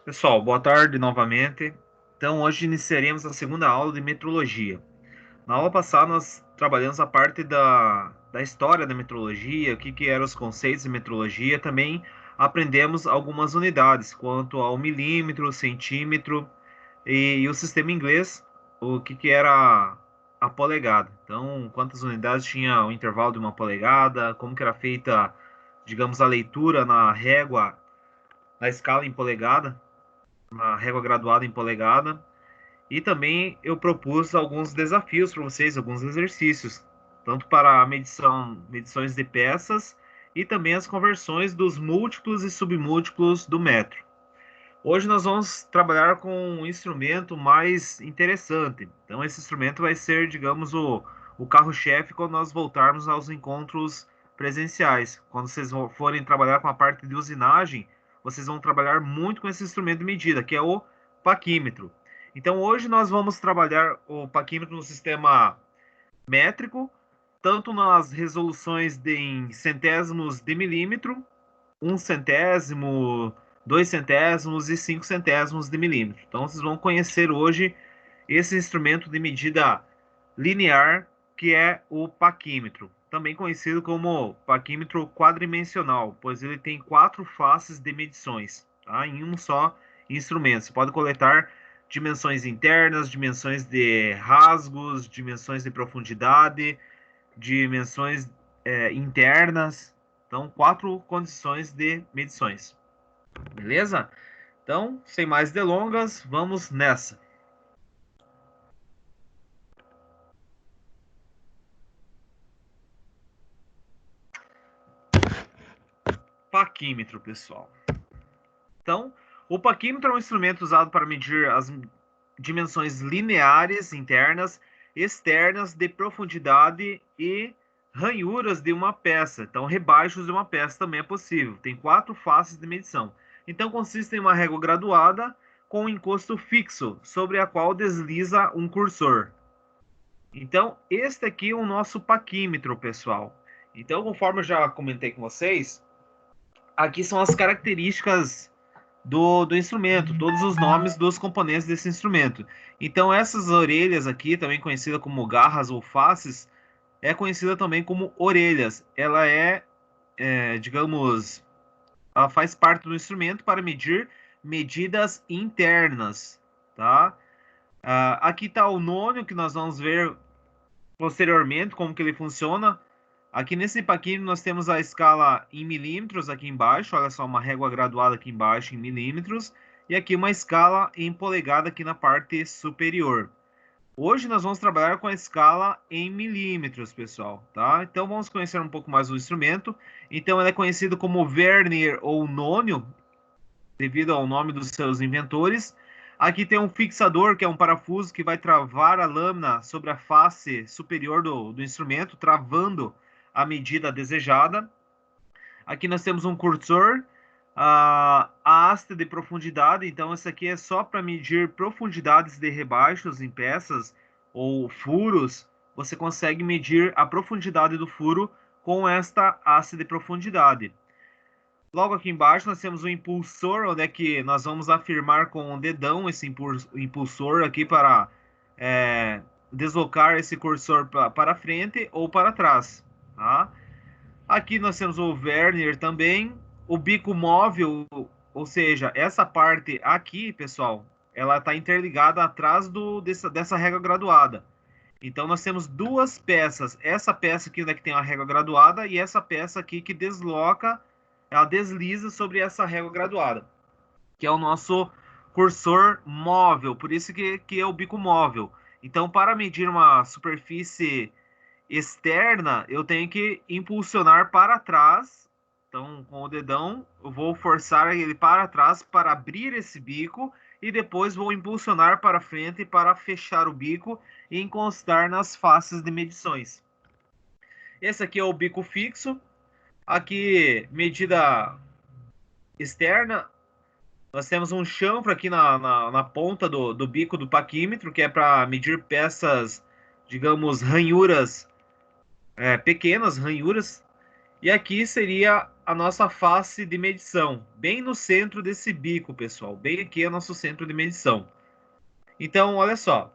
Pessoal, boa tarde novamente. Então, hoje iniciaremos a segunda aula de metrologia. Na aula passada, nós trabalhamos a parte da história da metrologia, o que eram os conceitos de metrologia. Também aprendemos algumas unidades, quanto ao milímetro, centímetro e o sistema inglês, o que era a polegada. Então, quantas unidades tinha o intervalo de uma polegada, como que era feita, digamos, a leitura na régua, na escala em polegada, uma régua graduada em polegada. E também eu propus alguns desafios para vocês, alguns exercícios, tanto para a medições de peças e também as conversões dos múltiplos e submúltiplos do metro. Hoje nós vamos trabalhar com um instrumento mais interessante. Então esse instrumento vai ser, digamos, o carro-chefe quando nós voltarmos aos encontros presenciais. Quando vocês forem trabalhar com a parte de usinagem, vocês vão trabalhar muito com esse instrumento de medida, que é o paquímetro. Então hoje nós vamos trabalhar o paquímetro no sistema métrico, tanto nas resoluções em centésimos de milímetro, 1 centésimo, 2 centésimos e 5 centésimos de milímetro. Então vocês vão conhecer hoje esse instrumento de medida linear, que é o paquímetro, também conhecido como paquímetro quadridimensional, pois ele tem 4 faces de medições, tá? Em um só instrumento. Você pode coletar dimensões internas, dimensões de rasgos, dimensões de profundidade, dimensões internas. Então, 4 condições de medições. Beleza? Então, sem mais delongas, vamos nessa. Paquímetro, pessoal. Então, o paquímetro é um instrumento usado para medir as dimensões lineares internas, externas de profundidade e ranhuras de uma peça. Então, rebaixos de uma peça também é possível. Tem 4 faces de medição. Então, consiste em uma régua graduada com um encosto fixo, sobre a qual desliza um cursor. Então, este aqui é o nosso paquímetro, pessoal. Então, conforme eu já comentei com vocês, aqui são as características do instrumento, todos os nomes dos componentes desse instrumento. Então, essas orelhas aqui, também conhecida como garras ou faces, é conhecida também como orelhas. Ela digamos, ela faz parte do instrumento para medir medidas internas, tá? Aqui está o nônio, que nós vamos ver posteriormente como que ele funciona. Aqui nesse paquímetro nós temos a escala em milímetros aqui embaixo, olha só, uma régua graduada aqui embaixo em milímetros, e aqui uma escala em polegada aqui na parte superior. Hoje nós vamos trabalhar com a escala em milímetros, pessoal, tá? Então vamos conhecer um pouco mais o instrumento. Então ele é conhecido como vernier ou nônio, devido ao nome dos seus inventores. Aqui tem um fixador, que é um parafuso que vai travar a lâmina sobre a face superior do instrumento, travando a medida desejada. Aqui nós temos um cursor, a haste de profundidade. Então, essa aqui é só para medir profundidades de rebaixos em peças ou furos. Você consegue medir a profundidade do furo com esta haste de profundidade. Logo aqui embaixo nós temos o impulsor, onde é que nós vamos afirmar com o dedão esse impulsor aqui para deslocar esse cursor para frente ou para trás, tá? Aqui nós temos o vernier também, o bico móvel, ou seja, essa parte aqui, pessoal, ela está interligada atrás dessa régua graduada. Então nós temos 2 peças, essa peça aqui onde é que tem a régua graduada e essa peça aqui que desloca, ela desliza sobre essa régua graduada, que é o nosso cursor móvel, por isso que é o bico móvel. Então, para medir uma superfície externa, eu tenho que impulsionar para trás. Então, com o dedão, eu vou forçar ele para trás para abrir esse bico e depois vou impulsionar para frente para fechar o bico e encostar nas faces de medições. Esse aqui é o bico fixo. Aqui, medida externa, nós temos um chanfro aqui na ponta do bico do paquímetro, que é para medir peças, digamos, ranhuras, pequenas ranhuras. E aqui seria a nossa face de medição, bem no centro desse bico, pessoal. Bem aqui é o nosso centro de medição. Então, olha só.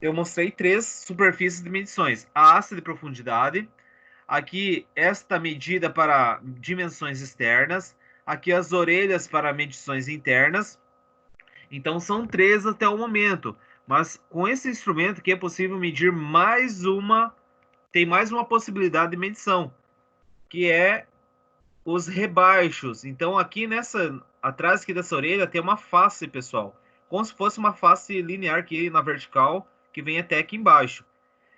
Eu mostrei 3 superfícies de medições. A haste de profundidade, aqui esta medida para dimensões externas, aqui as orelhas para medições internas. Então são 3 até o momento, mas com esse instrumento aqui é possível medir tem mais uma possibilidade de medição, que é os rebaixos. Então aqui atrás aqui dessa orelha tem uma face, pessoal, como se fosse uma face linear aqui na vertical, que vem até aqui embaixo.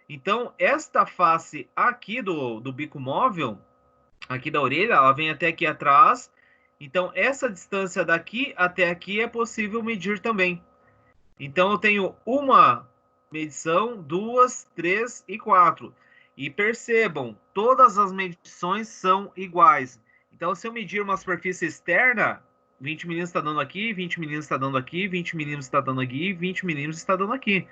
Então, esta face aqui do bico móvel, aqui da orelha, ela vem até aqui atrás. Então, essa distância daqui até aqui é possível medir também. Então, eu tenho uma medição, 2, 3 e 4. E percebam, todas as medições são iguais. Então, se eu medir uma superfície externa, 20 milímetros está dando aqui, 20 milímetros está dando aqui, 20 milímetros está dando aqui, 20 milímetros está dando aqui.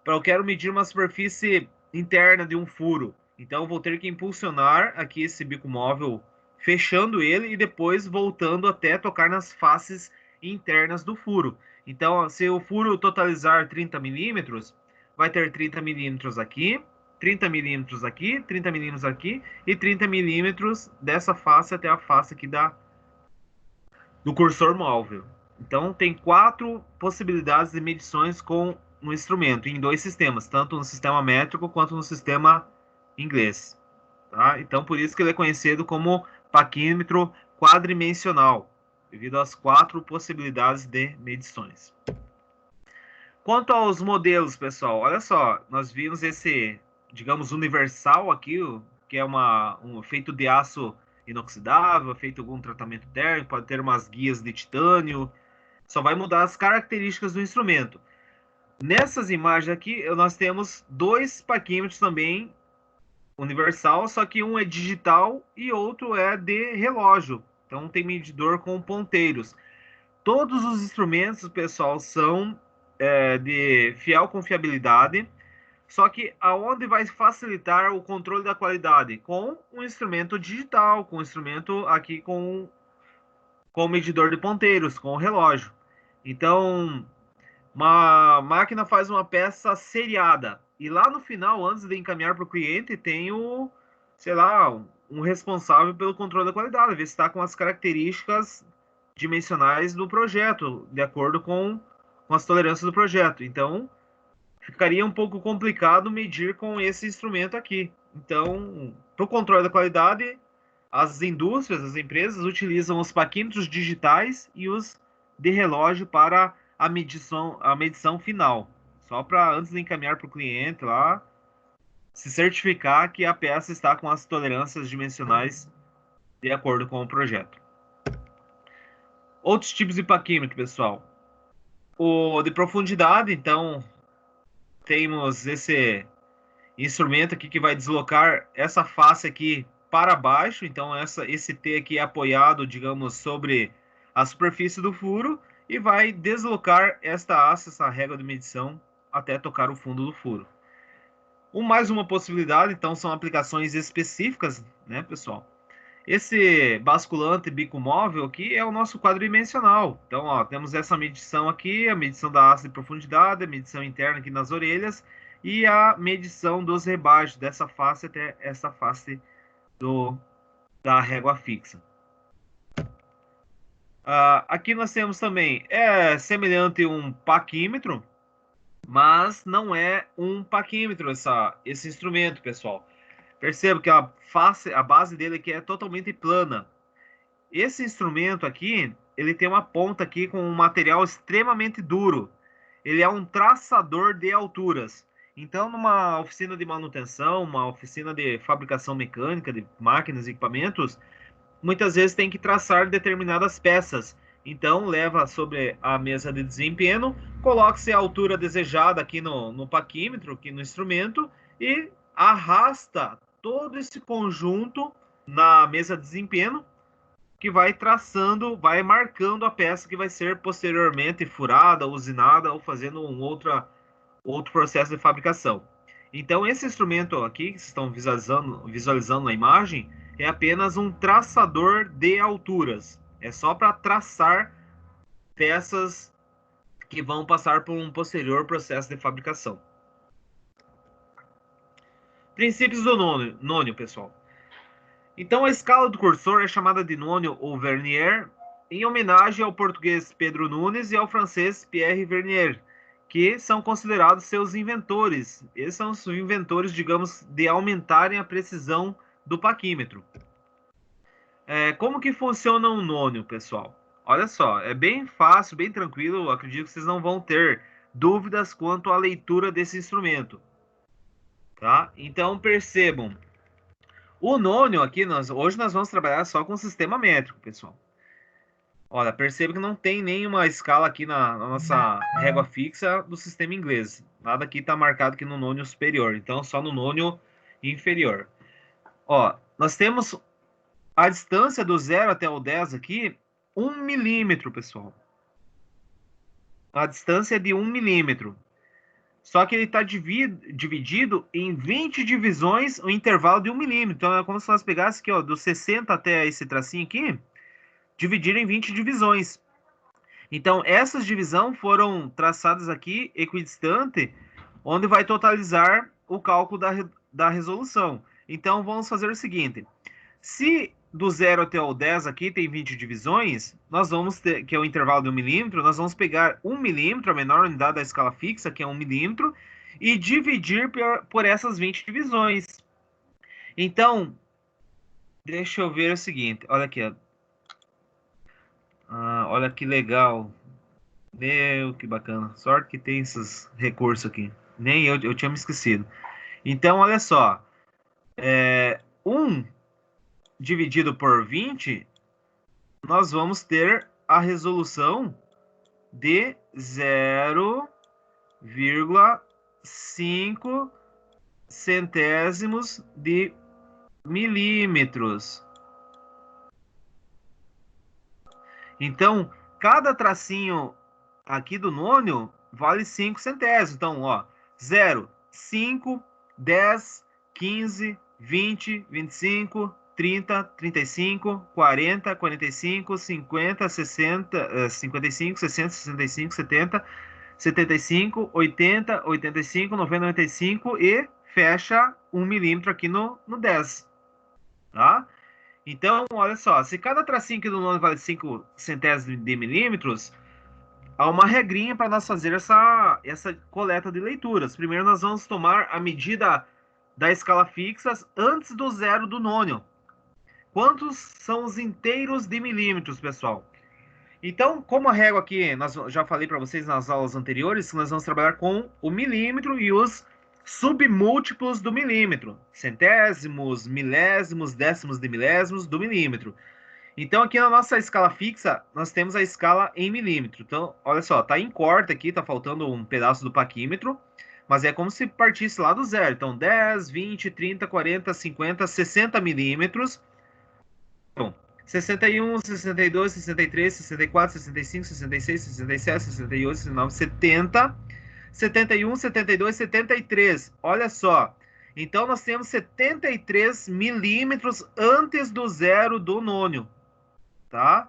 Eu quero medir uma superfície interna de um furo. Então, eu vou ter que impulsionar aqui esse bico móvel, fechando ele e depois voltando até tocar nas faces internas do furo. Então, se o furo totalizar 30 milímetros, vai ter 30 milímetros aqui, 30 milímetros aqui, 30 milímetros aqui e 30 milímetros dessa face até a face aqui do cursor móvel. Então, tem 4 possibilidades de medições com no instrumento, em 2 sistemas, tanto no sistema métrico quanto no sistema inglês. Tá? Então, por isso que ele é conhecido como paquímetro quadrimensional, devido às 4 possibilidades de medições. Quanto aos modelos, pessoal, olha só, nós vimos esse, digamos, universal aqui, que é feito de aço inoxidável, feito algum tratamento térmico, pode ter umas guias de titânio, só vai mudar as características do instrumento. Nessas imagens aqui, nós temos 2 paquímetros também universal, só que um é digital e outro é de relógio. Então tem medidor com ponteiros. Todos os instrumentos, pessoal, são de fiel confiabilidade, só que aonde vai facilitar o controle da qualidade? Com um instrumento digital, com um instrumento aqui com medidor de ponteiros, com o relógio. Então, uma máquina faz uma peça seriada e lá no final, antes de encaminhar para o cliente, tem sei lá, um responsável pelo controle da qualidade, ver se está com as características dimensionais do projeto, de acordo com as tolerâncias do projeto. Então, ficaria um pouco complicado medir com esse instrumento aqui. Então, para o controle da qualidade, as indústrias, as empresas utilizam os paquímetros digitais e os de relógio para a medição final. Só para, antes de encaminhar para o cliente lá, se certificar que a peça está com as tolerâncias dimensionais de acordo com o projeto. Outros tipos de paquímetro, pessoal. O de profundidade, então, temos esse instrumento aqui que vai deslocar essa face aqui para baixo. Então, esse T aqui é apoiado, digamos, sobre a superfície do furo e vai deslocar essa régua de medição até tocar o fundo do furo. Mais uma possibilidade, então, são aplicações específicas, né, pessoal? Esse basculante bico móvel aqui é o nosso quadridimensional. Então, ó, temos essa medição aqui, a medição da haste de profundidade, a medição interna aqui nas orelhas e a medição dos rebaixos dessa face até essa face da régua fixa. Aqui nós temos também, semelhante a um paquímetro, mas não é um paquímetro esse instrumento, pessoal. Perceba que a base dele aqui é totalmente plana. Esse instrumento aqui, ele tem uma ponta aqui com um material extremamente duro. Ele é um traçador de alturas. Então, numa oficina de manutenção, uma oficina de fabricação mecânica de máquinas e equipamentos, muitas vezes tem que traçar determinadas peças. Então, leva sobre a mesa de desempenho, coloca-se a altura desejada aqui no paquímetro, aqui no instrumento, e arrasta todo esse conjunto na mesa de desempenho, que vai traçando, vai marcando a peça que vai ser posteriormente furada, usinada ou fazendo outro processo de fabricação. Então, esse instrumento aqui, que vocês estão visualizando na imagem, é apenas um traçador de alturas. É só para traçar peças que vão passar por um posterior processo de fabricação. Princípios do nônio, pessoal. Então, a escala do cursor é chamada de nônio ou vernier, em homenagem ao português Pedro Nunes e ao francês Pierre Vernier, que são considerados seus inventores. Eles são os inventores, digamos, de aumentarem a precisão do paquímetro. Como que funciona um nônio, pessoal? Olha só, é bem fácil, bem tranquilo. Acredito que vocês não vão ter dúvidas quanto à leitura desse instrumento. Tá? Então, percebam. O nônio aqui, hoje nós vamos trabalhar só com o sistema métrico, pessoal. Olha, perceba que não tem nenhuma escala aqui na nossa régua fixa do sistema inglês. Nada aqui está marcado aqui no nônio superior, então só no nônio inferior. Ó, nós temos a distância do 0 até o 10 aqui, 1 milímetro, pessoal. A distância é de 1 milímetro. Só que ele está dividido em 20 divisões, o intervalo de 1 milímetro. Então, é como se nós pegássemos aqui, ó, do 60 até esse tracinho aqui, dividir em 20 divisões. Então, essas divisões foram traçadas aqui, equidistante, onde vai totalizar o cálculo da resolução. Então, vamos fazer o seguinte. Se do 0 até o 10 aqui tem 20 divisões, nós vamos ter, que é o intervalo de 1 milímetro, nós vamos pegar 1 milímetro, a menor unidade da escala fixa, que é 1 milímetro, e dividir por essas 20 divisões. Então, deixa eu ver o seguinte, olha aqui, ó. Olha que legal. Meu, que bacana. Sorte que tem esses recursos aqui. Nem eu tinha me esquecido. Então, olha só. 1 dividido por 20, nós vamos ter a resolução de 0,5 centésimos de milímetros. Então, cada tracinho aqui do nônio vale 5 centésimos. Então, ó, 0, 5, 10, 15, 20, 25, 30, 35, 40, 45, 50, 60, 55, 60, 65, 70, 75, 80, 85, 90, 95 e fecha 1 milímetro aqui no 10. Tá? Então, olha só, se cada tracinho aqui do nônio vale 5 centésimos de milímetros, há uma regrinha para nós fazer essa coleta de leituras. Primeiro, nós vamos tomar a medida da escala fixa antes do 0 do nônio. Quantos são os inteiros de milímetros, pessoal? Então, como a régua aqui, nós já falei para vocês nas aulas anteriores, nós vamos trabalhar com o milímetro e os submúltiplos do milímetro. Centésimos, milésimos, décimos de milésimos do milímetro. Então, aqui na nossa escala fixa, nós temos a escala em milímetro. Então, olha só, tá em corta aqui, tá faltando um pedaço do paquímetro, mas é como se partisse lá do 0. Então, 10, 20, 30, 40, 50, 60 milímetros. Então, 61, 62, 63, 64, 65, 66, 67, 68, 69, 70, 71, 72, 73. Olha só. Então, nós temos 73 milímetros antes do 0 do nônio. Tá?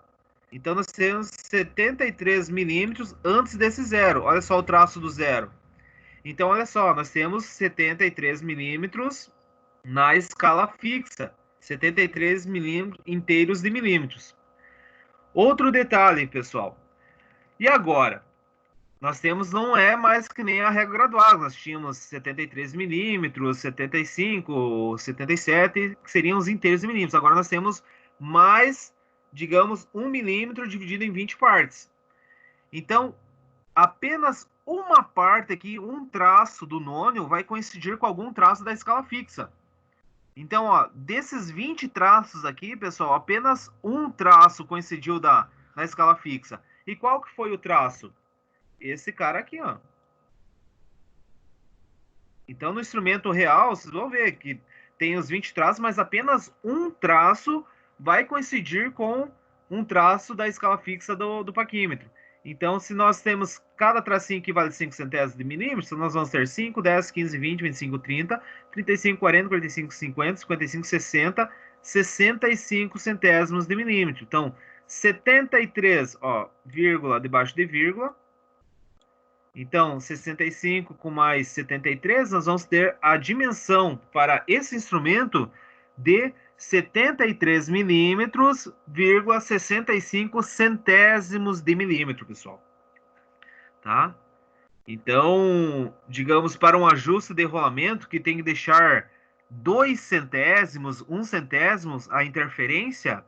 Então, nós temos 73 milímetros antes desse 0. Olha só o traço do 0. Então, olha só, nós temos 73 milímetros na escala fixa. 73 milímetros inteiros de milímetros. Outro detalhe, pessoal. E agora? Nós temos, não é mais que nem a régua graduada. Nós tínhamos 73 milímetros, 75, 77, que seriam os inteiros de milímetros. Agora nós temos mais, digamos, 1 milímetro dividido em 20 partes. Então, apenas uma parte aqui, um traço do nônio, vai coincidir com algum traço da escala fixa. Então, ó, desses 20 traços aqui, pessoal, apenas um traço coincidiu na escala fixa. E qual que foi o traço? Esse cara aqui, ó. Então, no instrumento real, vocês vão ver que tem os 20 traços, mas apenas um traço vai coincidir com um traço da escala fixa do paquímetro. Então, se nós temos cada tracinho que vale 5 centésimos de milímetro, nós vamos ter 5, 10, 15, 20, 25, 30, 35, 40, 45, 50, 55, 60, 65 centésimos de milímetro. Então, 73, ó, vírgula debaixo de vírgula. Então, 65 com mais 73, nós vamos ter a dimensão para esse instrumento de 73 milímetros, 65 centésimos de milímetro, pessoal. Tá? Então, digamos, para um ajuste de rolamento que tem que deixar 2 centésimos, 1 centésimo a interferência,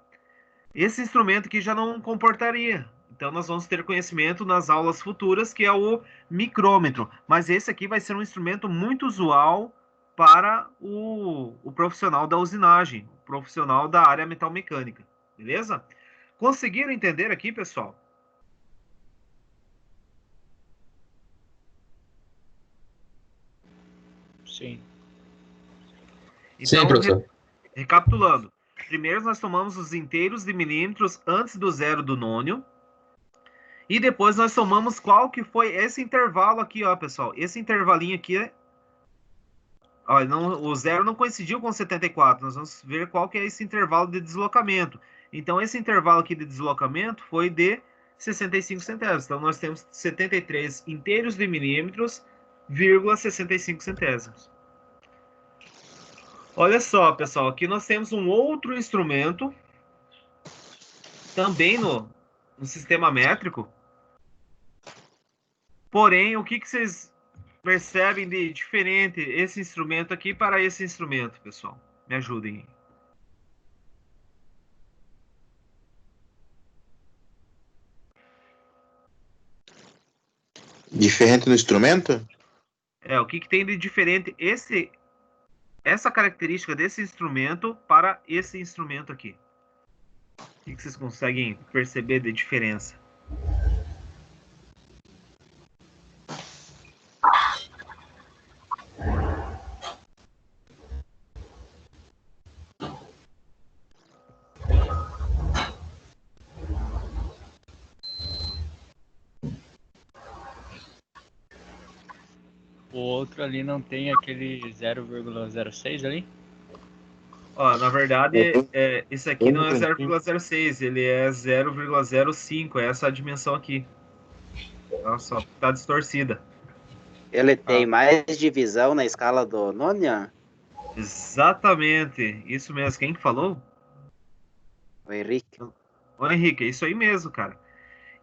esse instrumento aqui já não comportaria. Então, nós vamos ter conhecimento nas aulas futuras, que é o micrômetro. Mas esse aqui vai ser um instrumento muito usual para o profissional da usinagem, o profissional da área metalmecânica. Beleza? Conseguiram entender aqui, pessoal? Sim. Então, Sim, professor. recapitulando. Primeiro, nós tomamos os inteiros de milímetros antes do zero do nônio. E depois nós somamos qual que foi esse intervalo aqui, ó, pessoal. Esse intervalinho aqui, ó, não, o zero não coincidiu com 74. Nós vamos ver qual que é esse intervalo de deslocamento. Então, esse intervalo aqui de deslocamento foi de 65 centésimos. Então, nós temos 73 inteiros de milímetros, vírgula 65 centésimos. Olha só, pessoal, aqui nós temos um outro instrumento, também no sistema métrico. Porém, o que vocês percebem de diferente esse instrumento aqui para esse instrumento, pessoal? Me ajudem. Diferente do instrumento? O que tem de diferente essa característica desse instrumento para esse instrumento aqui? O que vocês conseguem perceber de diferença? O outro ali não tem aquele 0,06 ali? Ó, na verdade, esse aqui não é 0,06, ele é 0,05, é essa dimensão aqui. Olha só, tá distorcida. Ele tem mais divisão na escala do nônio? Exatamente, isso mesmo. Quem que falou? O Henrique. Ô, Henrique, é isso aí mesmo, cara.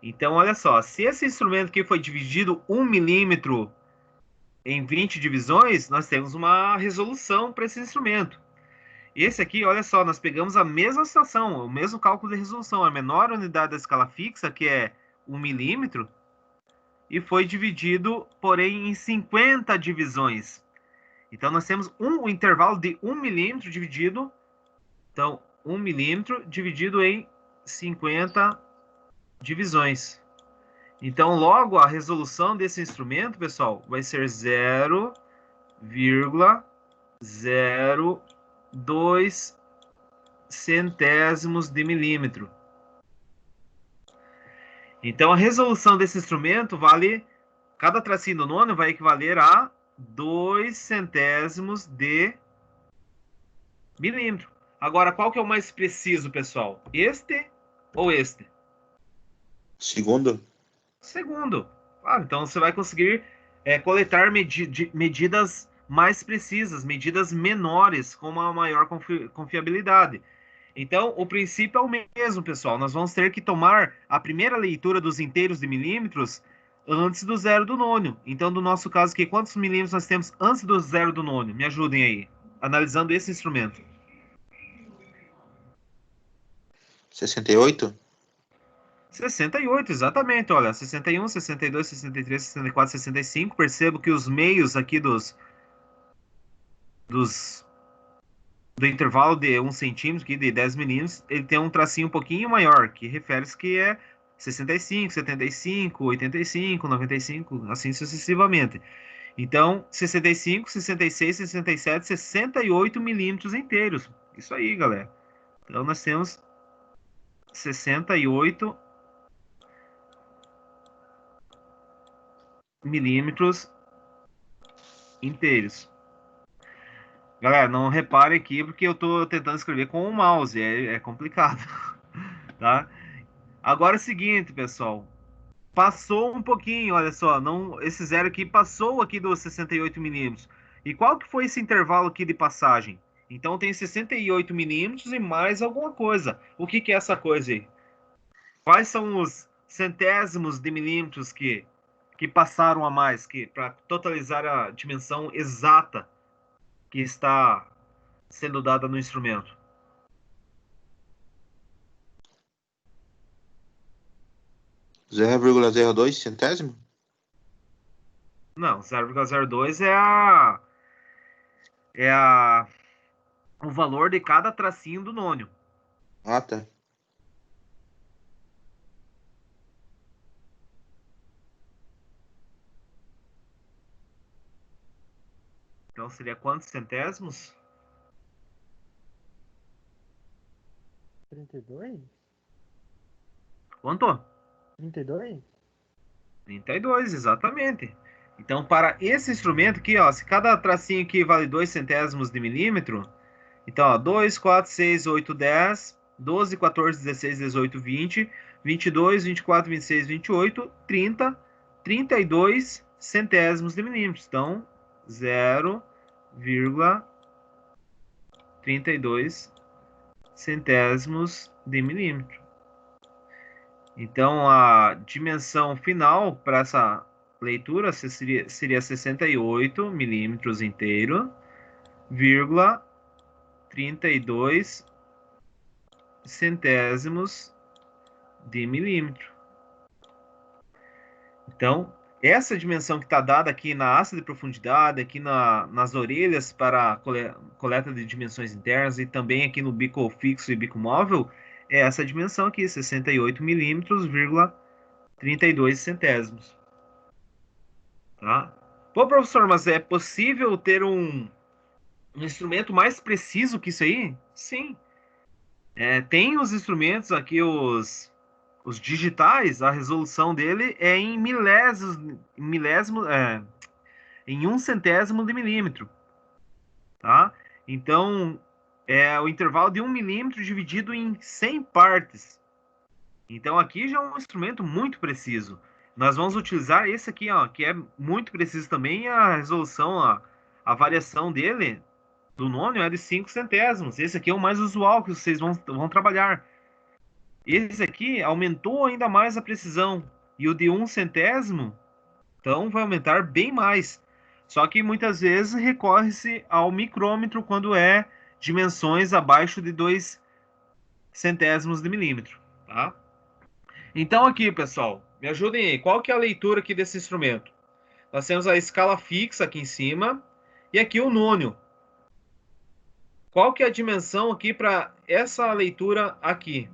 Então, olha só, se esse instrumento aqui foi dividido 1 milímetro em 20 divisões, nós temos uma resolução para esse instrumento. Esse aqui, olha só, nós pegamos a mesma situação, o mesmo cálculo de resolução, a menor unidade da escala fixa, que é 1 milímetro, e foi dividido, porém, em 50 divisões. Então, nós temos um intervalo de 1 milímetro dividido, então, 1 milímetro dividido em 50 divisões. Então, logo, a resolução desse instrumento, pessoal, vai ser 0,02 centésimos de milímetro. Então, a resolução desse instrumento vale, cada tracinho do nono vai equivaler a 2 centésimos de milímetro. Agora, qual que é o mais preciso, pessoal? Este ou este? Segundo? Segundo. Ah, então você vai conseguir coletar medidas mais precisas, medidas menores, com uma maior confiabilidade. Então, o princípio é o mesmo, pessoal. Nós vamos ter que tomar a primeira leitura dos inteiros de milímetros antes do zero do nônio. Então, no nosso caso aqui, quantos milímetros nós temos antes do zero do nônio? Me ajudem aí, analisando esse instrumento. 68? 68, exatamente. Olha, 61, 62, 63, 64, 65. Percebo que os meios aqui do intervalo de 1 centímetro, aqui de 10 milímetros, ele tem um tracinho um pouquinho maior, que refere-se que é 65, 75, 85, 95, assim sucessivamente. Então, 65, 66, 67, 68 milímetros inteiros. Isso aí, galera. Então, nós temos 68 milímetros inteiros. Galera, não repare aqui porque eu tô tentando escrever com o mouse, é complicado, tá? Agora é o seguinte, pessoal. Passou um pouquinho, olha só, não, esse zero aqui passou aqui dos 68 milímetros. E qual que foi esse intervalo aqui de passagem? Então tem 68 milímetros e mais alguma coisa. O que que é essa coisa aí? Quais são os centésimos de milímetros que passaram a mais, que para totalizar a dimensão exata que está sendo dada no instrumento? 0,02 centésimo? Não, 0,02 é o valor de cada tracinho do nônio. Ah, tá. Então seria quantos centésimos? 32? Quanto? 32? 32, exatamente. Então, para esse instrumento aqui, ó, se cada tracinho aqui vale 2 centésimos de milímetro, então, ó, 2, 4, 6, 8, 10, 12, 14, 16, 18, 20, 22, 24, 26, 28, 30, 32 centésimos de milímetros. Então, 0,32 centésimos de milímetro. Então, a dimensão final para essa leitura seria 68 milímetros inteiro, vírgula 32 centésimos de milímetro. Então, essa dimensão que está dada aqui na haste de profundidade, aqui nas orelhas para a coleta de dimensões internas e também aqui no bico fixo e bico móvel, é essa dimensão aqui, 68 milímetros, 32 centésimos. Tá? Pô, professor, mas é possível ter um instrumento mais preciso que isso aí? Sim. Tem os instrumentos aqui, os digitais, a resolução dele é em em um centésimo de milímetro, tá? Então, é o intervalo de 1 milímetro dividido em 100 partes. Então, aqui já é um instrumento muito preciso. Nós vamos utilizar esse aqui, ó, que é muito preciso também, a resolução, a variação dele, do nônio, é de 5 centésimos. Esse aqui é o mais usual que vocês vão trabalhar. Esse aqui aumentou ainda mais a precisão. E o de 1 centésimo, então, vai aumentar bem mais. Só que muitas vezes recorre-se ao micrômetro quando é dimensões abaixo de 2 centésimos de milímetro, tá? Então aqui, pessoal, me ajudem aí. Qual que é a leitura aqui desse instrumento? Nós temos a escala fixa aqui em cima e aqui o nônio. Qual que é a dimensão aqui para essa leitura aqui?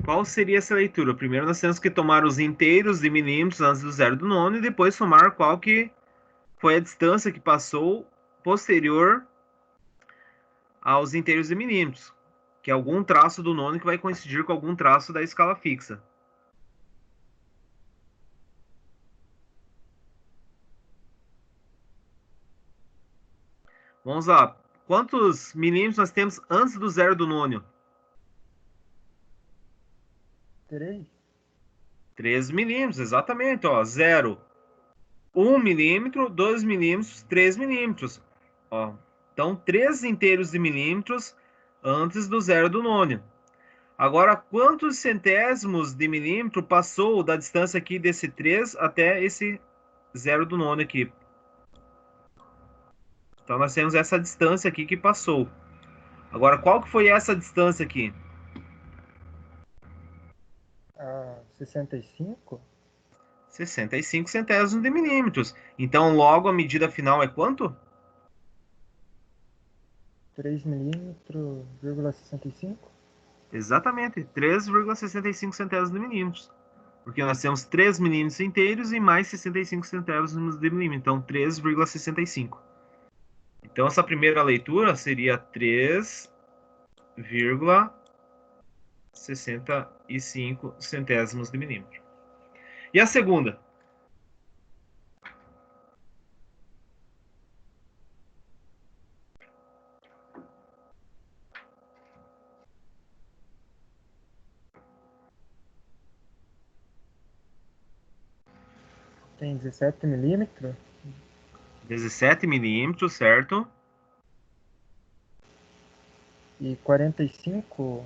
Qual seria essa leitura? Primeiro nós temos que tomar os inteiros de milímetros antes do zero do nônio e depois somar qual que foi a distância que passou posterior aos inteiros de milímetros, que é algum traço do nônio que vai coincidir com algum traço da escala fixa. Vamos lá. Quantos milímetros nós temos antes do zero do nônio? 3? 13 milímetros, exatamente. Ó, 0, 1 milímetro, 2 milímetros, 3 milímetros. Ó, então, 3 inteiros de milímetros antes do zero do nônio. Agora, quantos centésimos de milímetro passou da distância aqui desse 3 até esse zero do nônio aqui? Então, nós temos essa distância aqui que passou. Agora, qual que foi essa distância aqui? 65? 65 centésimos de milímetros. Então, logo, a medida final é quanto? 3 milímetros, 65? Exatamente, 3,65 centésimos de milímetros. Porque nós temos 3 milímetros inteiros e mais 65 centésimos de milímetro. Então, 3,65. Então, essa primeira leitura seria 3,65 centésimos de milímetro. E a segunda? Tem 17 milímetros 17 milímetros, certo? e 45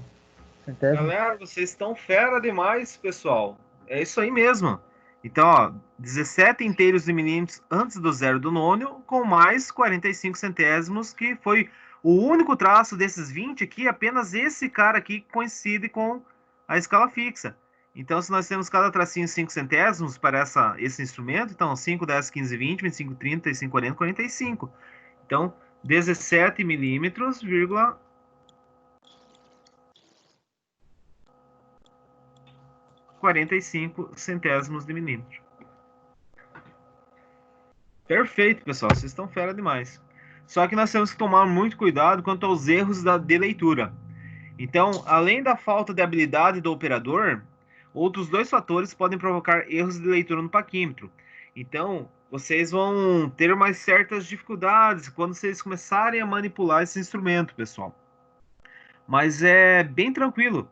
centésimos. Galera, vocês estão fera demais, pessoal. É isso aí mesmo. Então, ó, 17 inteiros de milímetros antes do zero do nônio, com mais 45 centésimos, que foi o único traço desses 20 aqui, apenas esse cara aqui coincide com a escala fixa. Então, se nós temos cada tracinho 5 centésimos para esse instrumento, então 5, 10, 15, 20, 25, 30, 35, 40, 45. Então, 17 milímetros, 45 centésimos de milímetro. Perfeito, pessoal. Vocês estão fera demais. Só que nós temos que tomar muito cuidado quanto aos erros de leitura. Então, além da falta de habilidade do operador, outros dois fatores podem provocar erros de leitura no paquímetro. Então, vocês vão ter mais certas dificuldades quando vocês começarem a manipular esse instrumento, pessoal. Mas é bem tranquilo.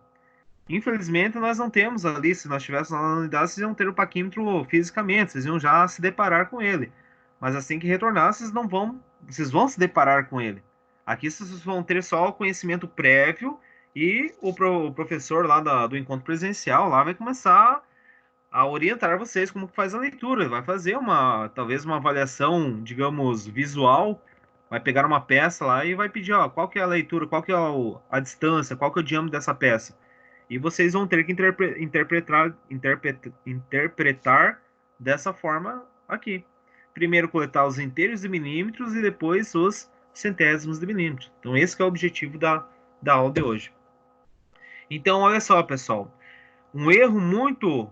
Infelizmente, nós não temos ali, se nós estivéssemos lá na unidade, vocês iam ter o paquímetro fisicamente, vocês iam já se deparar com ele. Mas assim que retornar, vocês vão se deparar com ele. Aqui vocês vão ter só o conhecimento prévio e o professor lá do encontro presencial lá vai começar a orientar vocês como que faz a leitura. Ele vai fazer talvez uma avaliação, digamos, visual, vai pegar uma peça lá e vai pedir, ó, qual que é a leitura, qual que é a distância, qual que é o diâmetro dessa peça. E vocês vão ter que interpretar dessa forma aqui. Primeiro coletar os inteiros de milímetros e depois os centésimos de milímetros. Então esse que é o objetivo da aula de hoje. Então olha só, pessoal. Um erro muito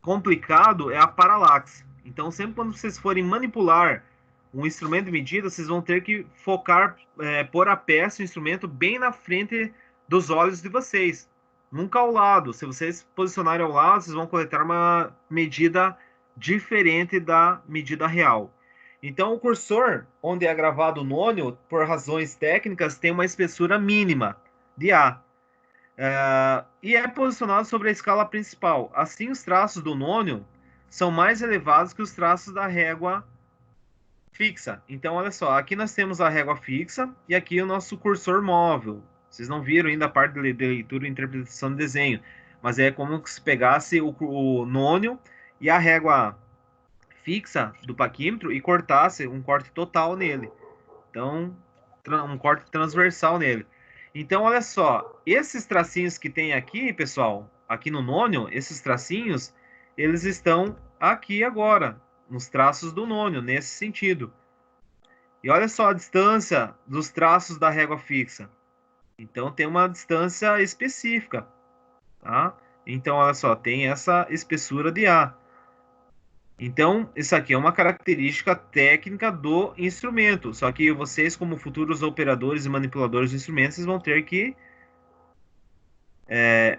complicado é a paralaxe. Então sempre quando vocês forem manipular um instrumento de medida, vocês vão ter que focar, pôr a peça, o instrumento bem na frente dos olhos de vocês, nunca ao lado. Se vocês posicionarem ao lado, vocês vão coletar uma medida diferente da medida real. Então, o cursor, onde é gravado o nônio, por razões técnicas, tem uma espessura mínima de A. E é posicionado sobre a escala principal. Assim, os traços do nônio são mais elevados que os traços da régua fixa. Então, olha só, aqui nós temos a régua fixa e aqui o nosso cursor móvel. Vocês não viram ainda a parte de leitura e interpretação de desenho, mas é como se pegasse o nônio e a régua fixa do paquímetro e cortasse um corte total nele. Então, um corte transversal nele. Então, olha só, esses tracinhos que tem aqui, pessoal, aqui no nônio, esses tracinhos, eles estão aqui agora, nos traços do nônio, nesse sentido. E olha só a distância dos traços da régua fixa. Então, tem uma distância específica, tá? Então, olha só, tem essa espessura de A. Então, isso aqui é uma característica técnica do instrumento. Só que vocês, como futuros operadores e manipuladores do instrumento, vocês vão ter que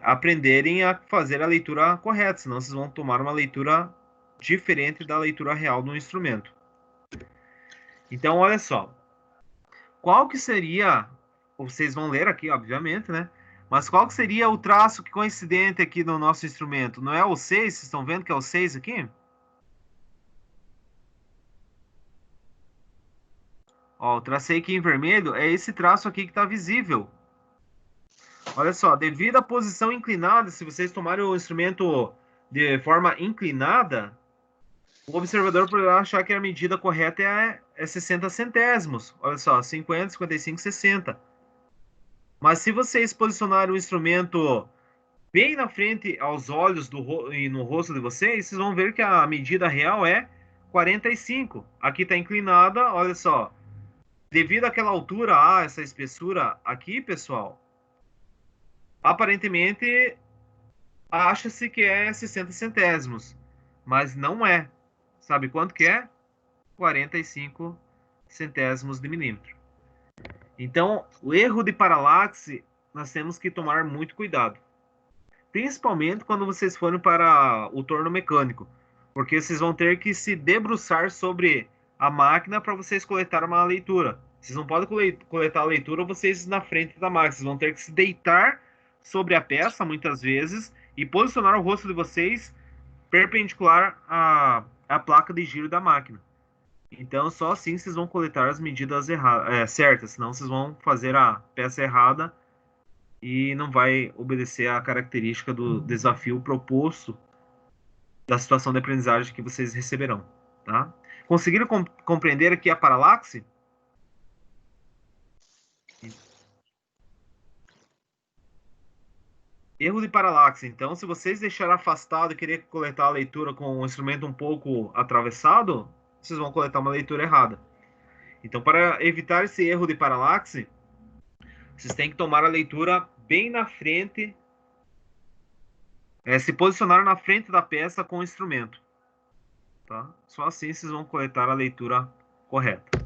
aprenderem a fazer a leitura correta, senão vocês vão tomar uma leitura diferente da leitura real do instrumento. Então, olha só. Qual que seria, vocês vão ler aqui, obviamente, né? Mas qual que seria o traço que coincidente aqui no nosso instrumento? Não é o 6? Vocês estão vendo que é o 6 aqui? Ó, eu tracei aqui em vermelho, é esse traço aqui que está visível. Olha só, devido à posição inclinada, se vocês tomarem o instrumento de forma inclinada, o observador poderá achar que a medida correta é 60 centésimos. Olha só, 50, 55, 60. Mas se vocês posicionarem o instrumento bem na frente aos olhos e no rosto de vocês, vocês vão ver que a medida real é 45. Aqui está inclinada, olha só. Devido àquela altura, essa espessura aqui, pessoal, aparentemente, acha-se que é 60 centésimos, mas não é. Sabe quanto que é? 45 centésimos de milímetro. Então, o erro de paralaxe, nós temos que tomar muito cuidado. Principalmente quando vocês forem para o torno mecânico, porque vocês vão ter que se debruçar sobre a máquina para vocês coletar uma leitura. Vocês não podem coletar a leitura vocês na frente da máquina, vocês vão ter que se deitar sobre a peça, muitas vezes, e posicionar o rosto de vocês perpendicular à placa de giro da máquina. Então, só assim vocês vão coletar as medidas certas, senão vocês vão fazer a peça errada e não vai obedecer à característica do desafio proposto da situação de aprendizagem que vocês receberão. Tá? Conseguiram compreender aqui a paralaxe? Erro de paralaxe. Então, se vocês deixarem afastado e querer coletar a leitura com um instrumento um pouco atravessado, vocês vão coletar uma leitura errada. Então, para evitar esse erro de paralaxe, vocês têm que tomar a leitura bem na frente, se posicionar na frente da peça com o instrumento. Tá? Só assim vocês vão coletar a leitura correta.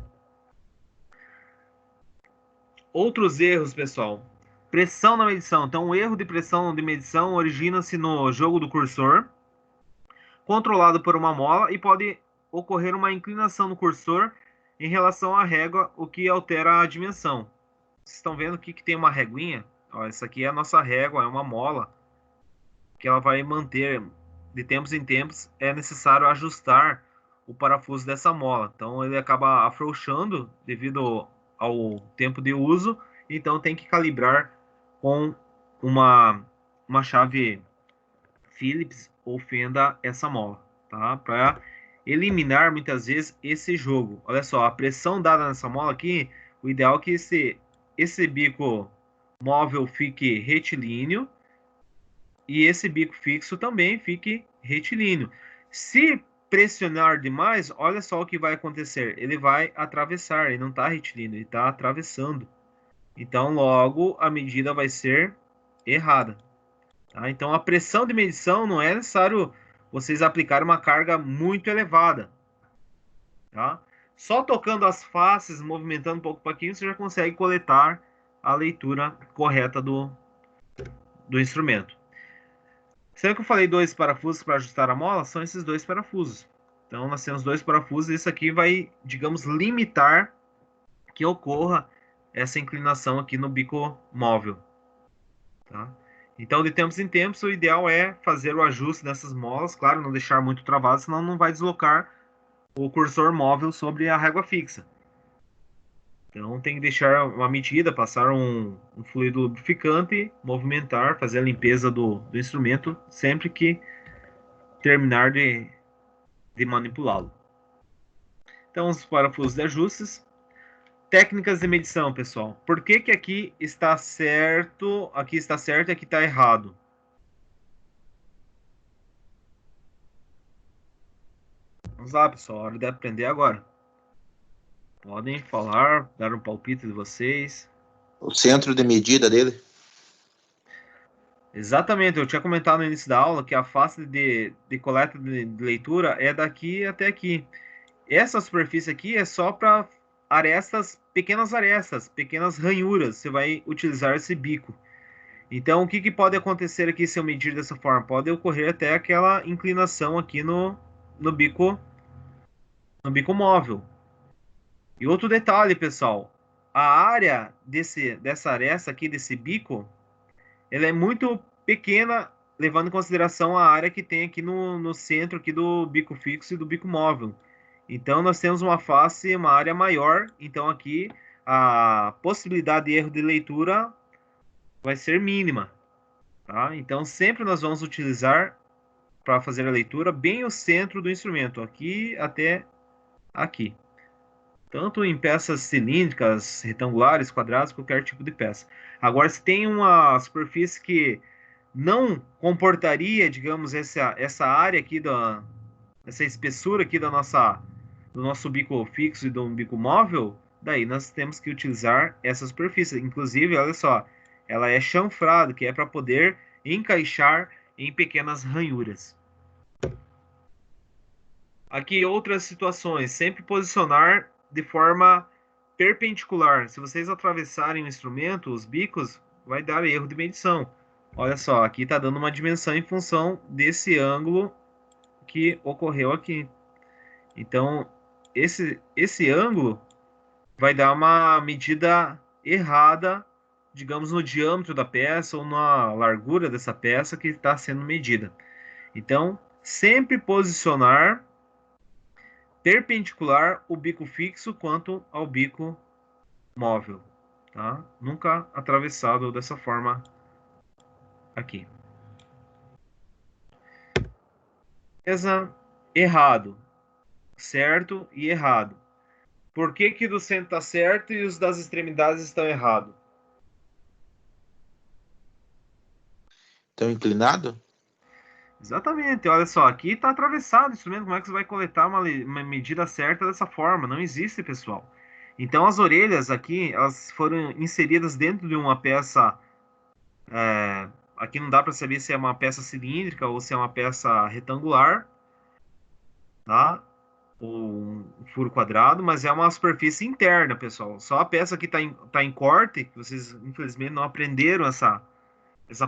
Outros erros, pessoal. Pressão na medição. Então, o erro de pressão de medição origina-se no jogo do cursor, controlado por uma mola, e pode ocorrer uma inclinação no cursor em relação à régua, o que altera a dimensão. Vocês estão vendo aqui que tem uma reguinha? Ó, essa aqui é a nossa régua, é uma mola, que ela vai manter, de tempos em tempos, é necessário ajustar o parafuso dessa mola. Então, ele acaba afrouxando devido ao tempo de uso, então tem que calibrar com uma chave Phillips ou fenda essa mola, tá? Para eliminar muitas vezes esse jogo. Olha só, a pressão dada nessa mola aqui, o ideal é que esse bico móvel fique retilíneo e esse bico fixo também fique retilíneo. Se pressionar demais, olha só o que vai acontecer. Ele vai atravessar, ele não está retilíneo, ele está atravessando. Então, logo, a medida vai ser errada. Tá? Então, a pressão de medição não é necessário vocês aplicarem uma carga muito elevada. Tá? Só tocando as faces, movimentando um pouco para aqui, você já consegue coletar a leitura correta do instrumento. Será que eu falei 2 parafusos para ajustar a mola? São esses 2 parafusos. Então, nós temos 2 parafusos e isso aqui vai, digamos, limitar que ocorra essa inclinação aqui no bico móvel. Tá? Então, de tempos em tempos, o ideal é fazer o ajuste dessas molas, claro, não deixar muito travado, senão não vai deslocar o cursor móvel sobre a régua fixa. Então, tem que deixar uma medida, passar um fluido lubrificante, movimentar, fazer a limpeza do instrumento sempre que terminar de manipulá-lo. Então, os parafusos de ajustes. Técnicas de medição, pessoal. Por que que aqui está certo e aqui está errado? Vamos lá, pessoal. Hora de aprender agora. Podem falar, dar um palpite de vocês. O centro de medida dele. Exatamente. Eu tinha comentado no início da aula que a face de coleta de leitura é daqui até aqui. Essa superfície aqui é só para arestas, pequenas ranhuras. Você vai utilizar esse bico. Então, o que pode acontecer aqui se eu medir dessa forma? Pode ocorrer até aquela inclinação aqui no bico móvel. E outro detalhe, pessoal, a área dessa aresta aqui, desse bico, ela é muito pequena, levando em consideração a área que tem aqui no centro aqui do bico fixo e do bico móvel. Então, nós temos uma face, uma área maior. Então, aqui, a possibilidade de erro de leitura vai ser mínima. Tá? Então, sempre nós vamos utilizar, para fazer a leitura, bem o centro do instrumento. Aqui até aqui. Tanto em peças cilíndricas, retangulares, quadradas, qualquer tipo de peça. Agora, se tem uma superfície que não comportaria, digamos, essa área aqui, essa espessura aqui do nosso bico fixo e do bico móvel, daí nós temos que utilizar essa superfície. Inclusive, olha só, ela é chanfrada, que é para poder encaixar em pequenas ranhuras. Aqui outras situações, sempre posicionar de forma perpendicular. Se vocês atravessarem o instrumento, os bicos, vai dar erro de medição. Olha só, aqui está dando uma dimensão em função desse ângulo que ocorreu aqui. Então, esse ângulo vai dar uma medida errada, digamos, no diâmetro da peça ou na largura dessa peça que está sendo medida. Então, sempre posicionar perpendicular o bico fixo quanto ao bico móvel, tá? Nunca atravessado dessa forma aqui. Beleza? Errado. Certo e errado. Por que que do centro está certo e os das extremidades estão errados? Estão inclinado? Exatamente, olha só, aqui está atravessado o instrumento, como é que você vai coletar uma medida certa dessa forma? Não existe, pessoal. Então as orelhas aqui, elas foram inseridas dentro de uma peça, aqui não dá para saber se é uma peça cilíndrica ou se é uma peça retangular, tá? Ou um furo quadrado, mas é uma superfície interna, pessoal. Só a peça que tá em corte, que vocês infelizmente não aprenderam essa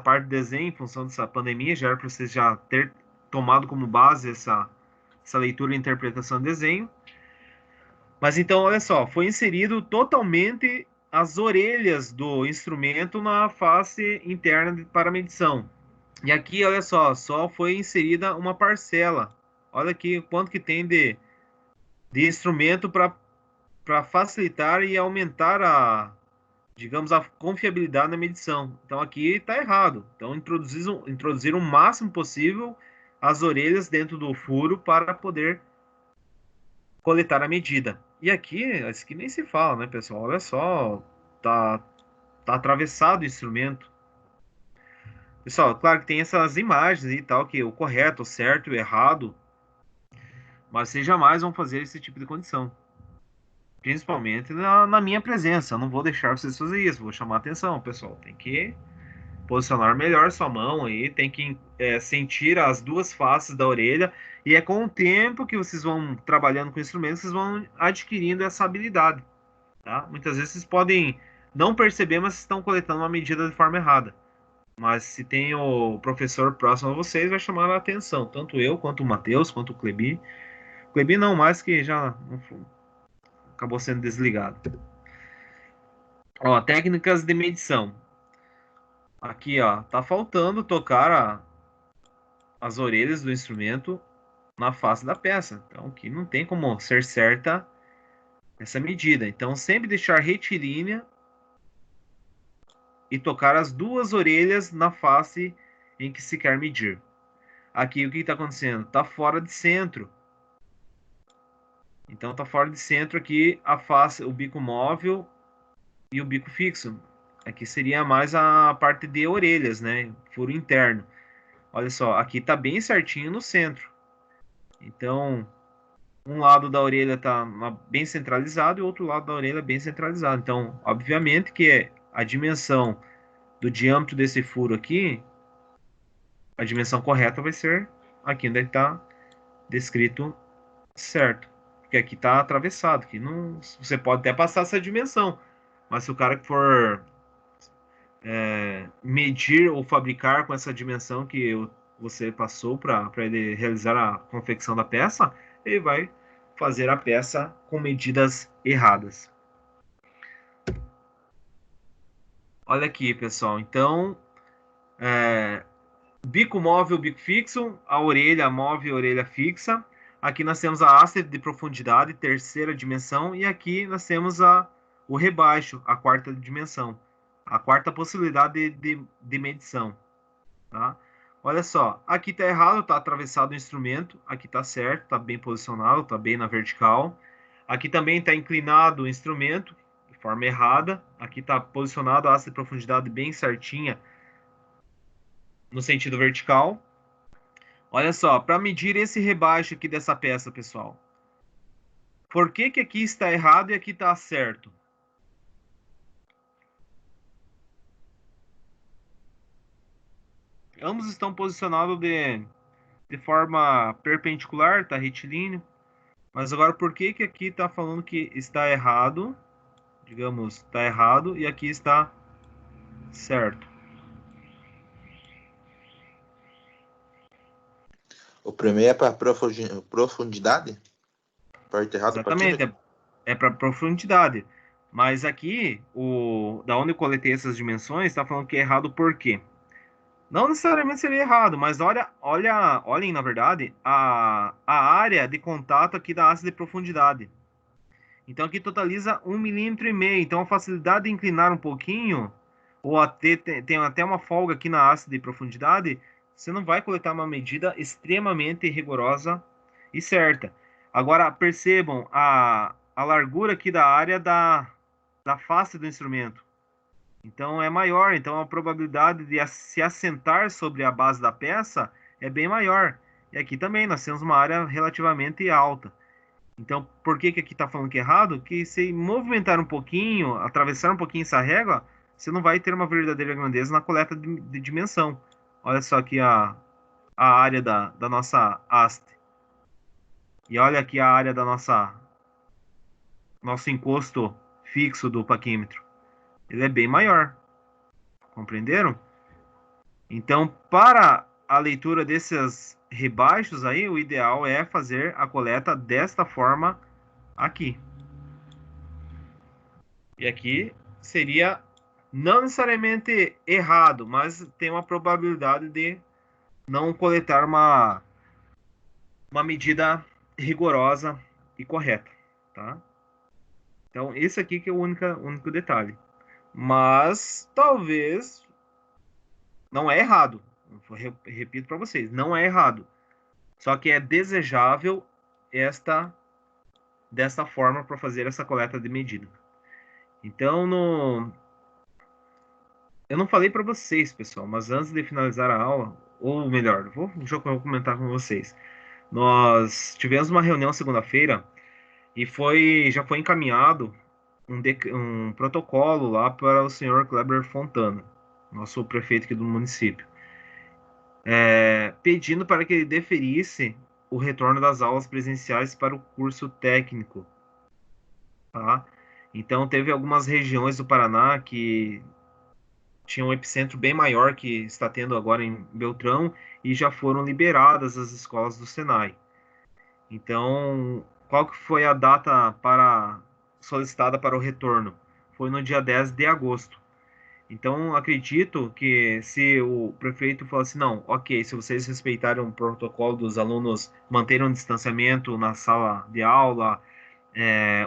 parte do desenho em função dessa pandemia, já era para vocês já ter tomado como base essa leitura e interpretação do desenho. Mas então, olha só, foi inserido totalmente as orelhas do instrumento na face interna para medição. E aqui, olha só foi inserida uma parcela. Olha aqui quanto que tem de instrumento para facilitar e aumentar digamos, a confiabilidade na medição. Então aqui está errado. Então introduzir o máximo possível as orelhas dentro do furo para poder coletar a medida. E aqui, isso aqui nem se fala, né, pessoal? Olha só, tá atravessado o instrumento. Pessoal, claro que tem essas imagens e tal, que o correto, o certo, o errado, mas vocês jamais vão fazer esse tipo de condição. Principalmente na minha presença. Eu não vou deixar vocês fazer isso, vou chamar atenção, pessoal. Tem que posicionar melhor sua mão aí, tem que sentir as duas faces da orelha, e é com o tempo que vocês vão trabalhando com o instrumento, vocês vão adquirindo essa habilidade, tá? Muitas vezes vocês podem não perceber, mas estão coletando uma medida de forma errada. Mas se tem o professor próximo a vocês, vai chamar a atenção, tanto eu, quanto o Matheus, quanto o Clebi. Clebi não mais, que já acabou sendo desligado. Ó, técnicas de medição. Aqui, ó, tá faltando tocar as orelhas do instrumento na face da peça. Então, aqui não tem como ser certa essa medida. Então, sempre deixar retilínea e tocar as duas orelhas na face em que se quer medir. Aqui, o que está acontecendo? Está fora de centro. Então, está fora de centro aqui a face, o bico móvel e o bico fixo. Aqui seria mais a parte de orelhas, né? Furo interno. Olha só, aqui está bem certinho no centro. Então, um lado da orelha está bem centralizado e o outro lado da orelha bem centralizado. Então, obviamente que a dimensão do diâmetro desse furo aqui, a dimensão correta vai ser aqui onde está descrito certo. Porque aqui está atravessado. Aqui não, você pode até passar essa dimensão, mas se o cara for medir ou fabricar com essa dimensão que você passou para ele realizar a confecção da peça, ele vai fazer a peça com medidas erradas. Olha aqui, pessoal. Então, bico móvel, bico fixo, a orelha móvel, a orelha fixa. Aqui nós temos a haste de profundidade, terceira dimensão, e aqui nós temos o rebaixo, a quarta dimensão, a quarta possibilidade de medição, tá? Olha só, aqui está errado, está atravessado o instrumento, aqui está certo, está bem posicionado, está bem na vertical. Aqui também está inclinado o instrumento, de forma errada. Aqui está posicionado a haste de profundidade bem certinha, no sentido vertical. Olha só, para medir esse rebaixo aqui dessa peça, pessoal. Por que que aqui está errado e aqui está certo? Ambos estão posicionados de forma perpendicular, tá retilíneo. Mas agora, por que que aqui está falando que está errado? Digamos, está errado e aqui está certo. O primeiro é para profundidade? Parte errada, Exatamente, é para profundidade. Mas aqui, da onde eu coletei essas dimensões, está falando que é errado por quê? Não necessariamente seria errado, mas olhem, na verdade, a área de contato aqui da haste de profundidade. Então aqui totaliza 1,5 mm. Então a facilidade de inclinar um pouquinho, ou até tem até uma folga aqui na haste de profundidade, você não vai coletar uma medida extremamente rigorosa e certa. Agora percebam a largura aqui da área da face do instrumento. Então é maior, então a probabilidade de se assentar sobre a base da peça é bem maior. E aqui também nós temos uma área relativamente alta. Então, por que que aqui está falando que é errado? Que se movimentar um pouquinho, atravessar um pouquinho essa régua, você não vai ter uma verdadeira grandeza na coleta de dimensão. Olha só aqui a área da nossa haste. E olha aqui a área da nosso encosto fixo do paquímetro. Ele é bem maior. Compreenderam? Então, para a leitura desses rebaixos aí, o ideal é fazer a coleta desta forma aqui. E aqui seria não necessariamente errado, mas tem uma probabilidade de não coletar uma medida rigorosa e correta, tá? Então, esse aqui que é o único detalhe. Mas, talvez, não é errado. Repito para vocês, não é errado. Só que é desejável desta forma para fazer essa coleta de medida. Então, eu não falei para vocês, pessoal, mas antes de finalizar a aula, ou melhor, vou comentar com vocês. Nós tivemos uma reunião segunda-feira e já foi encaminhado um protocolo lá para o senhor Kleber Fontana, nosso prefeito aqui do município, pedindo para que ele deferisse o retorno das aulas presenciais para o curso técnico, tá? Então, teve algumas regiões do Paraná que tinham um epicentro bem maior que está tendo agora em Beltrão e já foram liberadas as escolas do Senai. Então, qual que foi a data solicitada para o retorno? Foi no dia 10 de agosto. Então, acredito que se o prefeito falar assim, não, ok, se vocês respeitarem o protocolo dos alunos, manterem um distanciamento na sala de aula,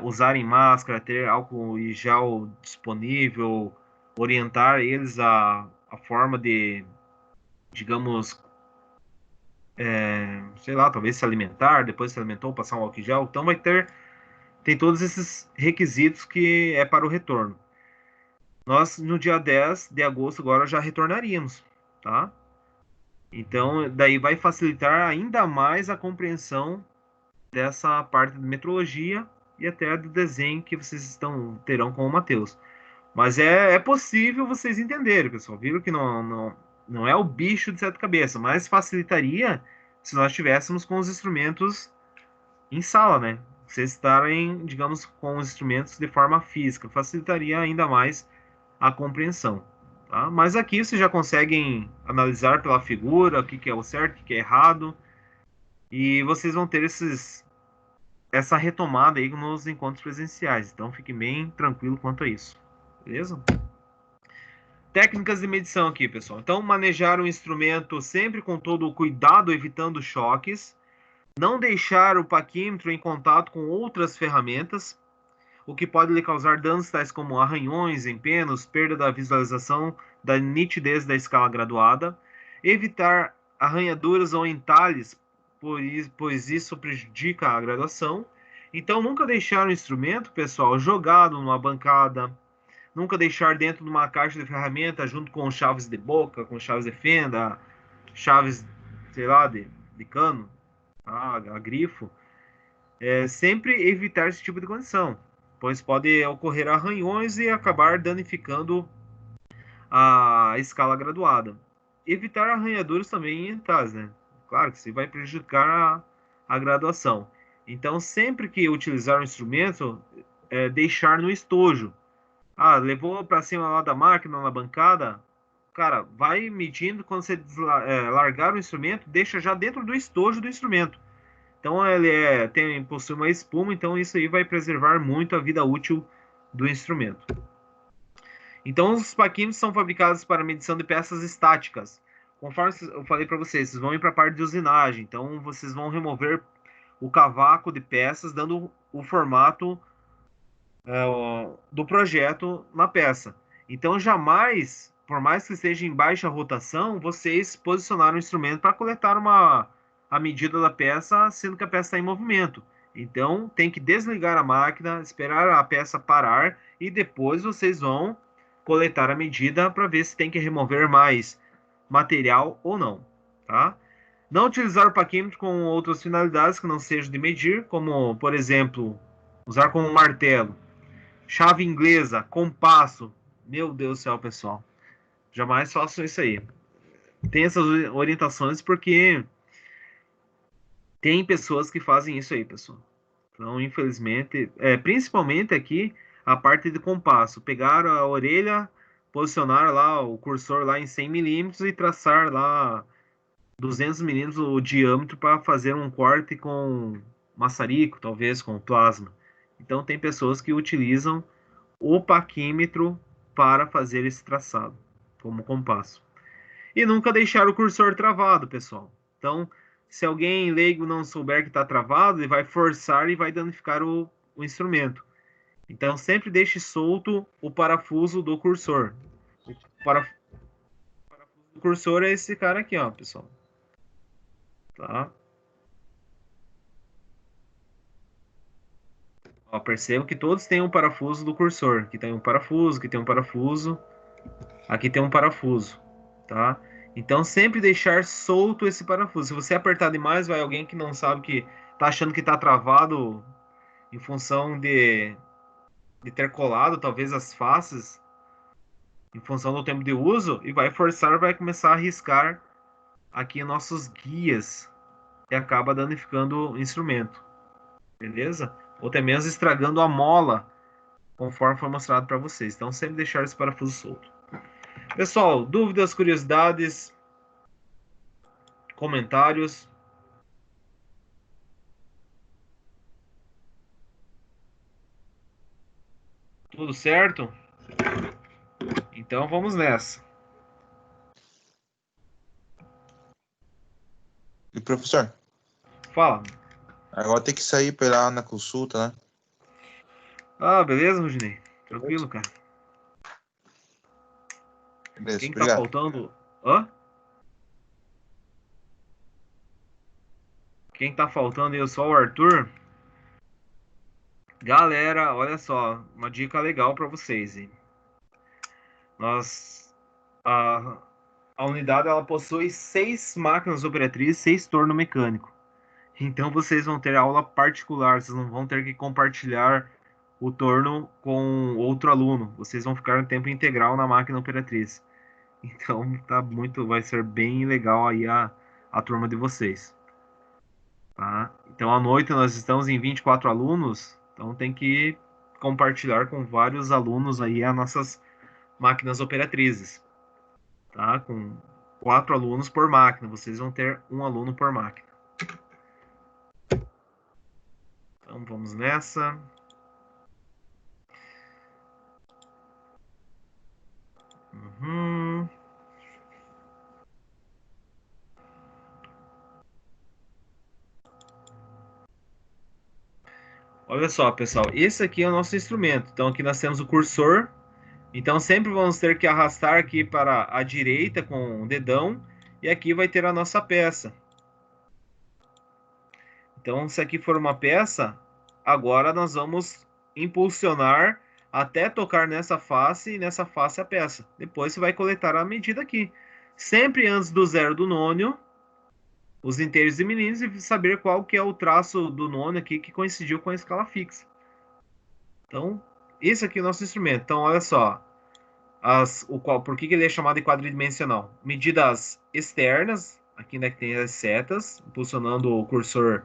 usarem máscara, ter álcool e gel disponível, orientar eles a forma de, digamos, sei lá, talvez se alimentar, depois se alimentou, passar um álcool em gel. Então tem todos esses requisitos que é para o retorno. Nós, no dia 10 de agosto, agora já retornaríamos, tá? Então, daí vai facilitar ainda mais a compreensão dessa parte de metrologia e até do desenho que vocês terão com o Matheus. Mas é possível vocês entenderem, pessoal. Viram que não é o bicho de sete cabeças, mas facilitaria se nós tivéssemos com os instrumentos em sala, né? Vocês estarem, digamos, com os instrumentos de forma física. Facilitaria ainda mais a compreensão. Tá? Mas aqui vocês já conseguem analisar pela figura o que é o certo, o que é errado. E vocês vão ter essa retomada aí nos encontros presenciais. Então fiquem bem tranquilo quanto a isso. Beleza? Técnicas de medição aqui, pessoal. Então, manejar o instrumento sempre com todo o cuidado, evitando choques. Não deixar o paquímetro em contato com outras ferramentas, o que pode lhe causar danos tais como arranhões, empenos, perda da visualização da nitidez da escala graduada. Evitar arranhaduras ou entalhes, pois isso prejudica a graduação. Então, nunca deixar o instrumento, pessoal, jogado numa bancada. Nunca deixar dentro de uma caixa de ferramenta junto com chaves de boca, com chaves de fenda, chaves, sei lá, de cano, a grifo. Sempre evitar esse tipo de condição, pois pode ocorrer arranhões e acabar danificando a escala graduada. evitar arranhadores também em entradas, né? Claro que isso vai prejudicar a graduação. Então, sempre que utilizar o instrumento, deixar no estojo. Ah, levou para cima lá da máquina, na bancada, cara, vai medindo. Quando você largar o instrumento, deixa já dentro do estojo do instrumento. Então, ele possui uma espuma, então isso aí vai preservar muito a vida útil do instrumento. Então, os paquímetros são fabricados para medição de peças estáticas. Conforme eu falei para vocês vão ir para a parte de usinagem. Então, vocês vão remover o cavaco de peças, dando o formato do projeto na peça. Então, jamais, por mais que esteja em baixa rotação, vocês posicionaram o instrumento para coletar a medida da peça, sendo que a peça está em movimento. Então, tem que desligar a máquina, esperar a peça parar e depois vocês vão coletar a medida para ver se tem que remover mais material ou não, tá? Não utilizar o paquímetro com outras finalidades que não sejam de medir, como, por exemplo, usar como martelo, chave inglesa, compasso. Meu Deus do céu, pessoal. Jamais façam isso aí. Tem essas orientações porque tem pessoas que fazem isso aí, pessoal. Então, infelizmente, principalmente aqui, a parte de compasso. Pegar a orelha, posicionar lá o cursor lá em 100 milímetros e traçar lá 200 milímetros o diâmetro para fazer um corte com maçarico, talvez com plasma. Então, tem pessoas que utilizam o paquímetro para fazer esse traçado, como compasso. E nunca deixar o cursor travado, pessoal. Então, se alguém leigo não souber que está travado, ele vai forçar e vai danificar o instrumento. Então, sempre deixe solto o parafuso do cursor. O parafuso do cursor é esse cara aqui, ó, pessoal. Tá? Ó, percebam que todos têm um parafuso do cursor. Aqui tem um parafuso, aqui tem um parafuso. Aqui tem um parafuso, tá? Então, sempre deixar solto esse parafuso. Se você apertar demais, vai alguém que não sabe, que tá achando que tá travado em função de ter colado, talvez, as faces, em função do tempo de uso, e vai forçar, vai começar a riscar aqui nossos guias e acaba danificando o instrumento, beleza? Ou até mesmo estragando a mola, conforme foi mostrado para vocês. Então, sempre deixar esse parafuso solto. Pessoal, dúvidas, curiosidades, comentários? Tudo certo? Então vamos nessa. E professor, Fala. agora tem que sair para ir lá na consulta, né? Ah, beleza, Rudinei? Tranquilo, cara. Beleza, Quem que tá obrigado. faltando? Hã? Quem tá faltando aí? Só o Arthur? Galera, olha só, uma dica legal para vocês, hein? A, a unidade ela possui 6 máquinas operatrizes, 6 torno mecânico. Então vocês vão ter aula particular, vocês não vão ter que compartilhar o torno com outro aluno. Vocês vão ficar em tempo integral na máquina operatriz. Então vai ser bem legal aí a turma de vocês. Tá? Então à noite nós estamos em 24 alunos, então tem que compartilhar com vários alunos aí as nossas máquinas operatrizes. Tá? Com 4 alunos por máquina, vocês vão ter um aluno por máquina. Então vamos nessa. Uhum. Olha só, pessoal, esse aqui é o nosso instrumento. Então aqui nós temos o cursor. Então sempre vamos ter que arrastar aqui para a direita com o dedão. E aqui vai ter a nossa peça. Então se aqui for uma peça, agora nós vamos impulsionar até tocar nessa face e nessa face a peça. Depois você vai coletar a medida aqui. Sempre antes do zero do nônio, os inteiros e milímetros, e saber qual que é o traço do nônio aqui que coincidiu com a escala fixa. Então, esse aqui é o nosso instrumento. Então, olha só. Por que ele é chamado de quadridimensional? Medidas externas, aqui né, que tem as setas, impulsionando o cursor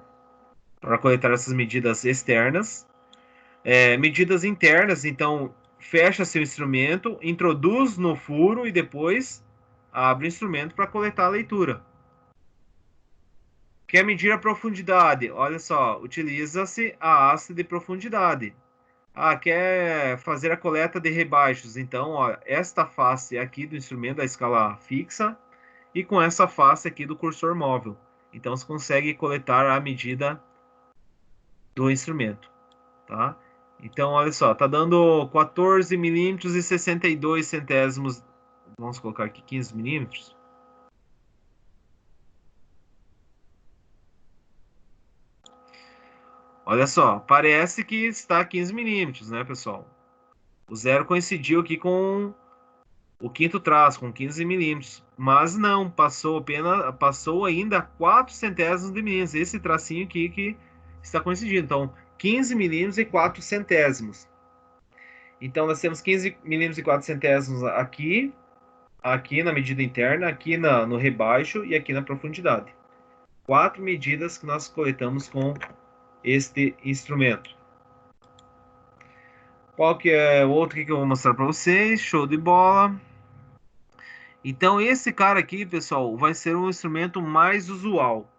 para coletar essas medidas externas. Medidas internas, então fecha-se o instrumento, introduz no furo e depois abre o instrumento para coletar a leitura. Quer medir a profundidade? Olha só, utiliza-se a haste de profundidade. Quer fazer a coleta de rebaixos? Então, ó, esta face aqui do instrumento da escala fixa e com essa face aqui do cursor móvel. Então, você consegue coletar a medida do instrumento, tá? Então, olha só, tá dando 14 milímetros e 62 centésimos. Vamos colocar aqui 15 milímetros. Olha só, parece que está 15 milímetros, né, pessoal? O zero coincidiu aqui com o quinto traço, com 15 milímetros. Mas não, passou ainda 4 centésimos de milímetros. Esse tracinho aqui que está coincidindo. Então, 15 milímetros e 4 centésimos. Então, nós temos 15 milímetros e 4 centésimos aqui na medida interna, aqui no rebaixo e aqui na profundidade. 4 medidas que nós coletamos com este instrumento. Qual que é o outro que eu vou mostrar para vocês? Show de bola. Então, esse cara aqui, pessoal, vai ser um instrumento mais usual.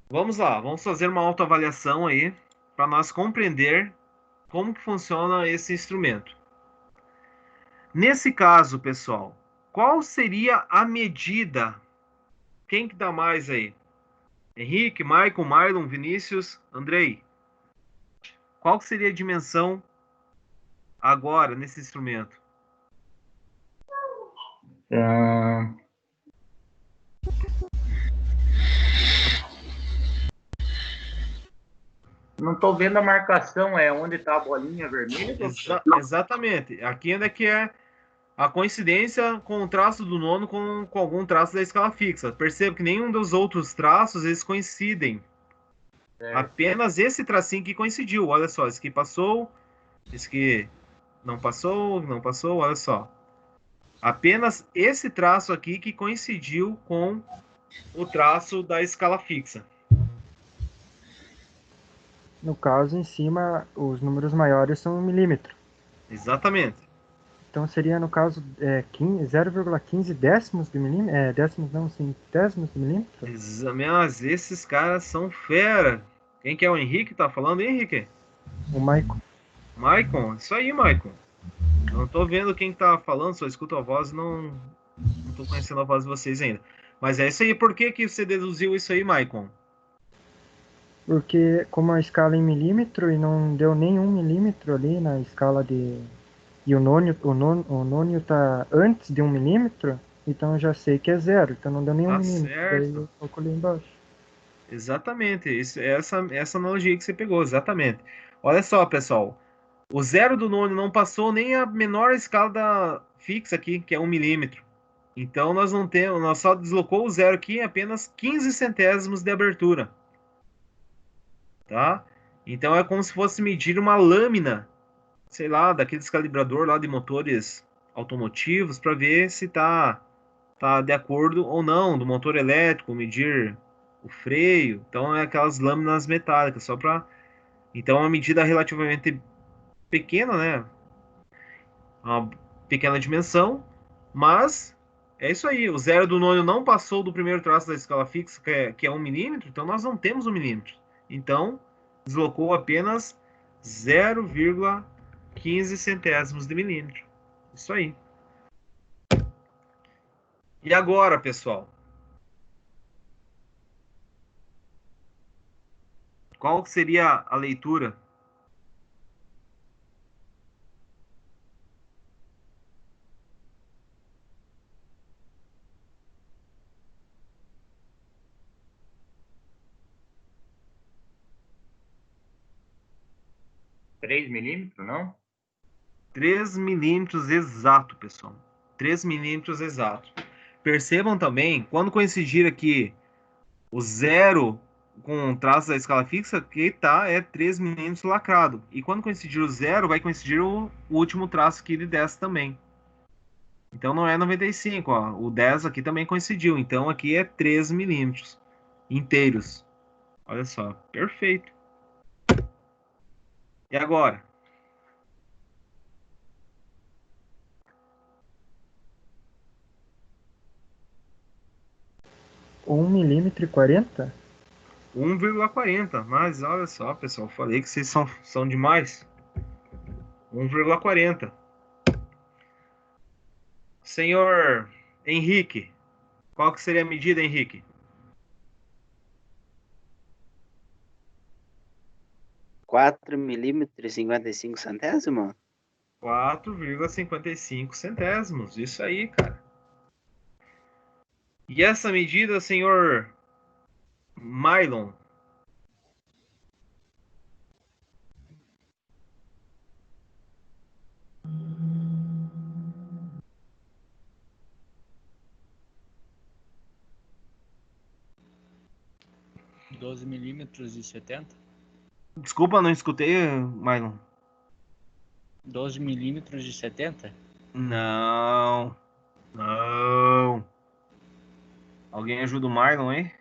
Vamos lá, vamos fazer uma autoavaliação aí para nós compreender como que funciona esse instrumento. Nesse caso, pessoal, qual seria a medida? Quem que dá mais aí? Henrique, Maicon, Marlon, Vinícius, Andrei. Qual que seria a dimensão agora nesse instrumento? Não estou vendo a marcação, onde está a bolinha vermelha? Exatamente. Aqui ainda que é a coincidência com o traço do nono com algum traço da escala fixa. Perceba que nenhum dos outros traços eles coincidem. Apenas esse tracinho que coincidiu. Olha só, esse que passou, esse que não passou, olha só. Apenas esse traço aqui que coincidiu com o traço da escala fixa. No caso, em cima, os números maiores são 1 milímetro. Exatamente. Então seria, no caso, 0,15 décimos de milímetro? Décimos não, centésimos de milímetro? Mas esses caras são fera. Quem que é o Henrique? Tá falando, Henrique? O Maicon. Maicon, isso aí, Maicon. Eu não tô vendo quem tá falando, só escuto a voz e não tô conhecendo a voz de vocês ainda. Mas é isso aí. Por que que você deduziu isso aí, Maicon? Porque como a escala é em milímetro e não deu nem 1 milímetro ali na escala de... E o nônio tá antes de 1 milímetro, então eu já sei que é 0. Então não deu nem 1 milímetro. Certo. Daí eu calculei embaixo. Exatamente. Essa analogia que você pegou, exatamente. Olha só, pessoal. O zero do nônio não passou nem a menor escala fixa aqui, que é 1 milímetro. Então nós só deslocou o zero aqui em apenas 15 centésimos de abertura. Tá? Então é como se fosse medir uma lâmina, sei lá, daqueles calibrador lá de motores automotivos para ver se tá de acordo ou não, do motor elétrico, medir o freio. Então é aquelas lâminas metálicas, só para... Então é uma medida relativamente pequena, né? Uma pequena dimensão, mas é isso aí. O zero do nônio não passou do primeiro traço da escala fixa, que é 1 milímetro, então nós não temos 1 milímetro. Então, deslocou apenas 0,15 centésimos de milímetro. Isso aí. E agora, pessoal? Qual seria a leitura? Três milímetros, não? 3 milímetros exato, pessoal. 3 milímetros exato. Percebam também, quando coincidir aqui o zero com traços da escala fixa, que tá é 3 milímetros lacrado. E quando coincidir o 0, vai coincidir o último traço aqui de 10 também. Então não é 95, ó. O 10 aqui também coincidiu. Então aqui é 3 milímetros inteiros. Olha só, perfeito. E agora? Um milímetro e 40? 1,40. Mas olha só, pessoal, falei que vocês são demais. 1,40. Senhor Henrique, qual que seria a medida, Henrique? 4 milímetros e 55 centésimos? 4,55 centésimos. Isso aí, cara. E essa medida, senhor Mylon? Doze milímetros e 70. Desculpa, não escutei, Mylon. 12 milímetros e 70? Não. Não. Alguém ajuda o Mylon, hein?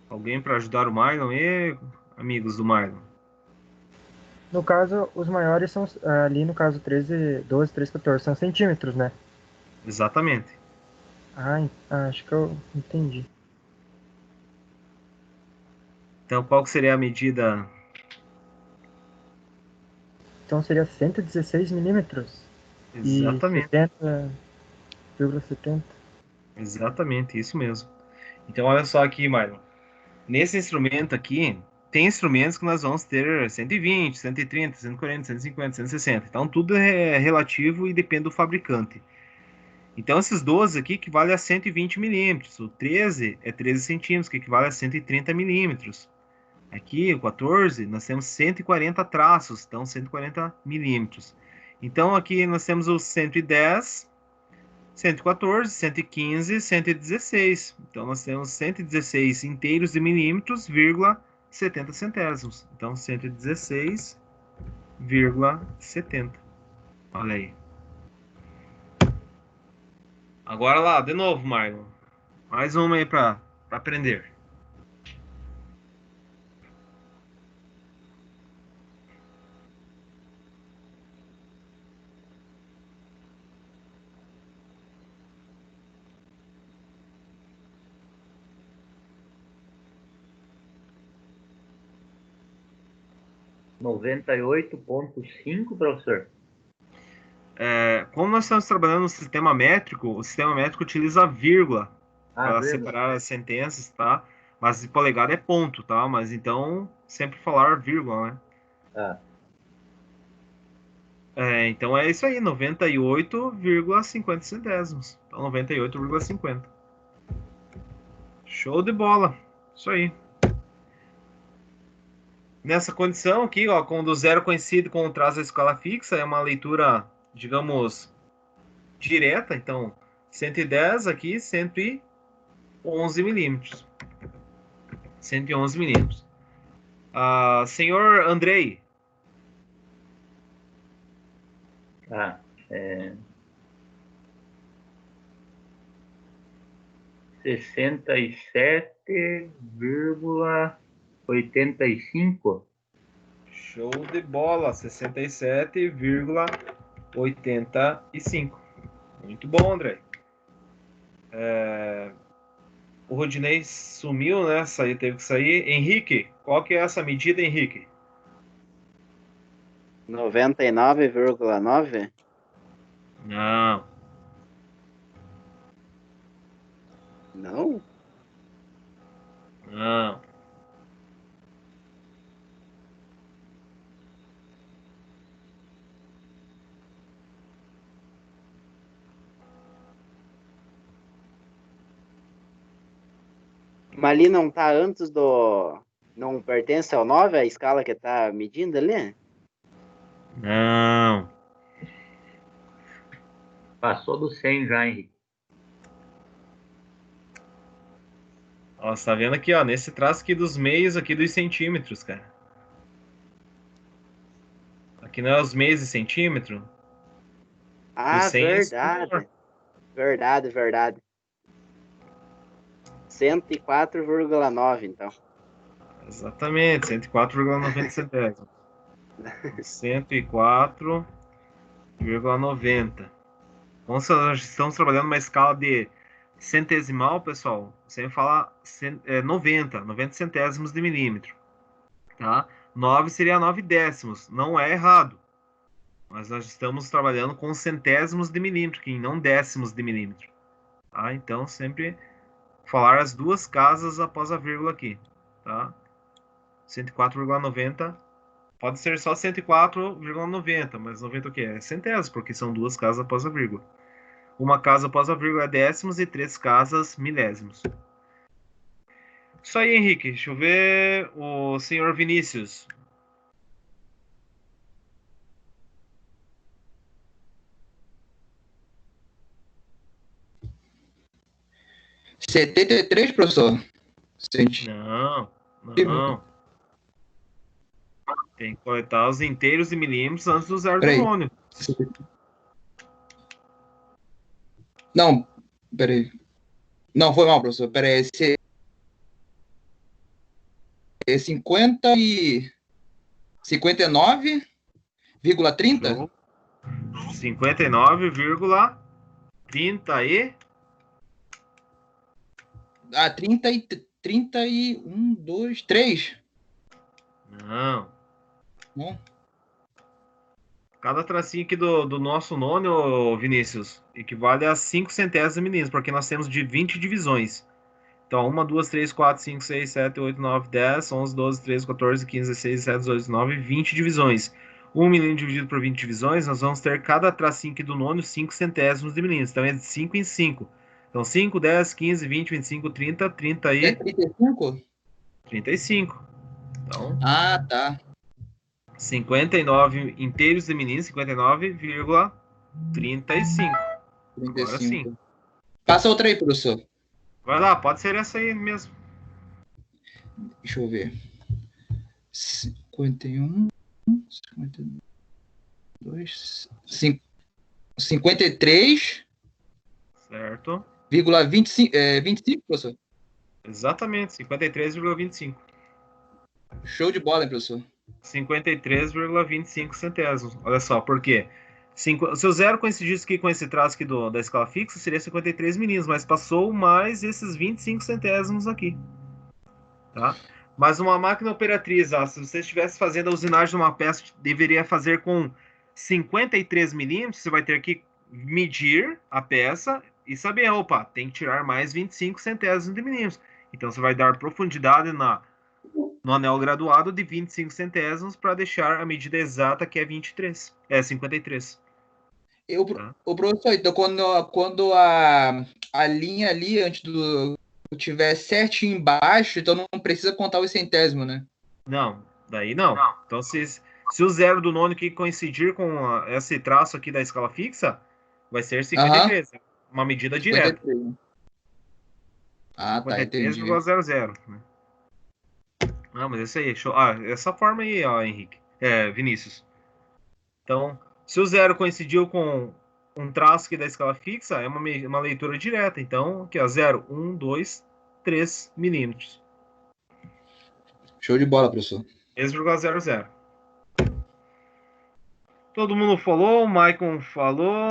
Alguém para ajudar o Mylon e amigos do Mylon? No caso, os maiores são ali no caso 13, 12, 13, 14, são centímetros, né? Exatamente. Acho que eu entendi. Então, qual que seria a medida? Então seria 116 milímetros e Exatamente. 70,70. Exatamente, isso mesmo. Então, olha só aqui, Mylon. Nesse instrumento aqui, tem instrumentos que nós vamos ter 120, 130, 140, 150, 160. Então, tudo é relativo e depende do fabricante. Então, esses 12 aqui equivalem a 120 milímetros. O 13 é 13 centímetros, que equivale a 130 milímetros. Aqui, o 14, nós temos 140 traços, então 140 milímetros. Então, aqui nós temos o 110, 114, 115, 116. Então, nós temos 116 inteiros de milímetros, vírgula 70 centésimos. Então, 116,70. Olha aí. Agora lá, de novo, Marlon. Mais uma aí para aprender. Noventa e oito ponto cinco, professor. Como nós estamos trabalhando no sistema métrico, o sistema métrico utiliza vírgula para Vírgula. separar as sentenças, tá? Mas de polegada é ponto, tá? Mas então, sempre falar vírgula, né? Ah, Então é isso aí, 98,50 centésimos. Então, 98,50. Show de bola. Isso aí. Nessa condição aqui, ó, quando o zero coincide com o traço da escala fixa, é uma leitura, digamos, direta. Então, 110 aqui, 111 milímetros. 111 milímetros. Senhor Andrei. é 67,85. Show de bola. 67,85. Muito bom, Andrei. O Rodinei sumiu, né? Teve que sair. Henrique, qual que é essa medida, Henrique? 99,9? Não. Não? Não. Mas ali não tá antes do... Não pertence ao 9, a escala que tá medindo ali? Não. Passou do 100 já, Henrique. Ó, você tá vendo aqui, ó, nesse traço aqui dos meios aqui dos centímetros, cara. Aqui não é os meios de centímetro? Ah, 100 é verdade. Verdade. 104,9, então. Exatamente, 104,90 centésimos. 104,90. Então, nós estamos trabalhando uma escala de centesimal, pessoal. Você fala 90 centésimos de milímetro. Tá? 9 seria 9 décimos. Não é errado. Mas nós estamos trabalhando com centésimos de milímetro, que não décimos de milímetro. Tá? Então, sempre falar as duas casas após a vírgula aqui. Tá? 104,90 pode ser só 104,90, mas 90 o quê? É centésimos, porque são duas casas após a vírgula. Uma casa após a vírgula é décimos e 3 casas milésimos. Isso aí, Henrique. Deixa eu ver o senhor Vinícius. R$ 73, professor? Não. Tem que coletar os inteiros de milímetros antes do zero do Peraí. nônio. Não, peraí. Não, foi mal, professor. Peraí, é 50 e... 59,30? 59,30 e... Ah, 31, 2, 3. Não. Não? Cada tracinho aqui do nosso nônio, Vinícius, equivale a 5 centésimos de milímetros, porque nós temos de 20 divisões. Então, 1, 2, 3, 4, 5, 6, 7, 8, 9, 10, 11, 12, 13, 14, 15, 16, 17, 18, 19, 20 divisões. 1 milímetro dividido por 20 divisões, nós vamos ter cada tracinho aqui do nônio 5 centésimos de milímetros. Então, é de 5 em 5. Então, 5, 10, 15, 20, 25, 30, 30 É e 35? 35. Então, Ah, tá. 59 inteiros de milímetros, 59,35. Agora sim. 35. Passa outra aí, professor. Vai lá, pode ser essa aí mesmo. Deixa eu ver. 51, 52, 53,25, Certo? 25, professor. Exatamente, 53,25. Show de bola, hein, professor? 53,25 centésimos. Olha só, por quê? Se o zero coincidisse aqui com esse traço aqui da escala fixa, seria 53 milímetros, mas passou mais esses 25 centésimos aqui. Tá? Mas uma máquina operatriz, ó, se você estivesse fazendo a usinagem de uma peça, deveria fazer com 53 milímetros, você vai ter que medir a peça e saber, opa, tem que tirar mais 25 centésimos de milímetros. Então você vai dar profundidade no anel graduado de 25 centésimos para deixar a medida exata, que é 53. O professor, então, quando a linha ali antes do tiver certinho embaixo, então não precisa contar os centésimos, né? Não, daí não. Então, se o zero do nônio que coincidir com esse traço aqui da escala fixa, vai ser 53. Uma medida 53. direta. Ah, tá, entendi. 53,00. Né? Não, mas isso aí, show. Essa forma aí, ó, Henrique. Vinícius. Então, se o zero coincidiu com um traço aqui da escala fixa, é uma leitura direta. Então, aqui, ó, 0, 1, 2, 3 milímetros. Show de bola, professor. 3,00. Todo mundo falou, o Maicon falou,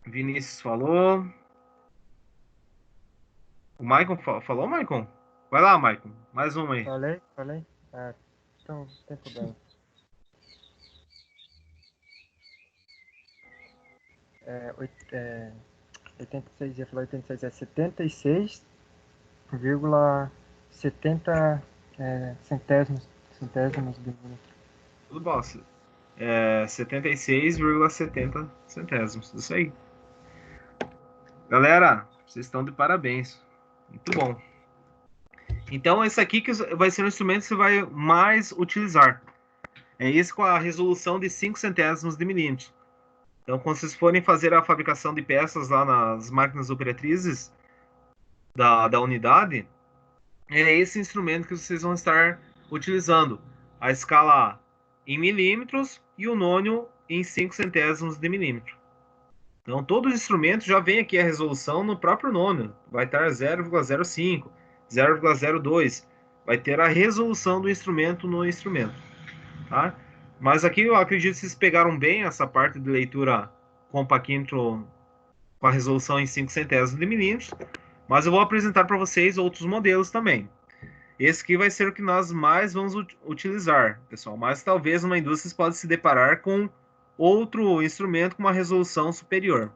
Vinícius falou. O Maicon falou, Maicon? Vai lá, Maicon. Mais uma aí. Falei. Então, não tem problema. 86, ia falar 86, é 76,70 centésimos de milímetro. Tudo bom. 76,70 centésimos. Isso aí. Galera, vocês estão de parabéns. Muito bom. Então, esse aqui que vai ser o instrumento que você vai mais utilizar. É esse com a resolução de 5 centésimos de milímetro. Então, quando vocês forem fazer a fabricação de peças lá nas máquinas operatrizes da unidade, é esse instrumento que vocês vão estar utilizando. A escala em milímetros e o nônio em 5 centésimos de milímetro. Então, todos os instrumentos já vem aqui a resolução no próprio nônio. Vai estar 0,05, 0,02. Vai ter a resolução do instrumento no instrumento. Tá? Mas aqui eu acredito que vocês pegaram bem essa parte de leitura compaquímetro com a resolução em 5 centésimos de milímetros. Mas eu vou apresentar para vocês outros modelos também. Esse aqui vai ser o que nós mais vamos utilizar, pessoal. Mas talvez uma indústria pode se deparar com outro instrumento com uma resolução superior.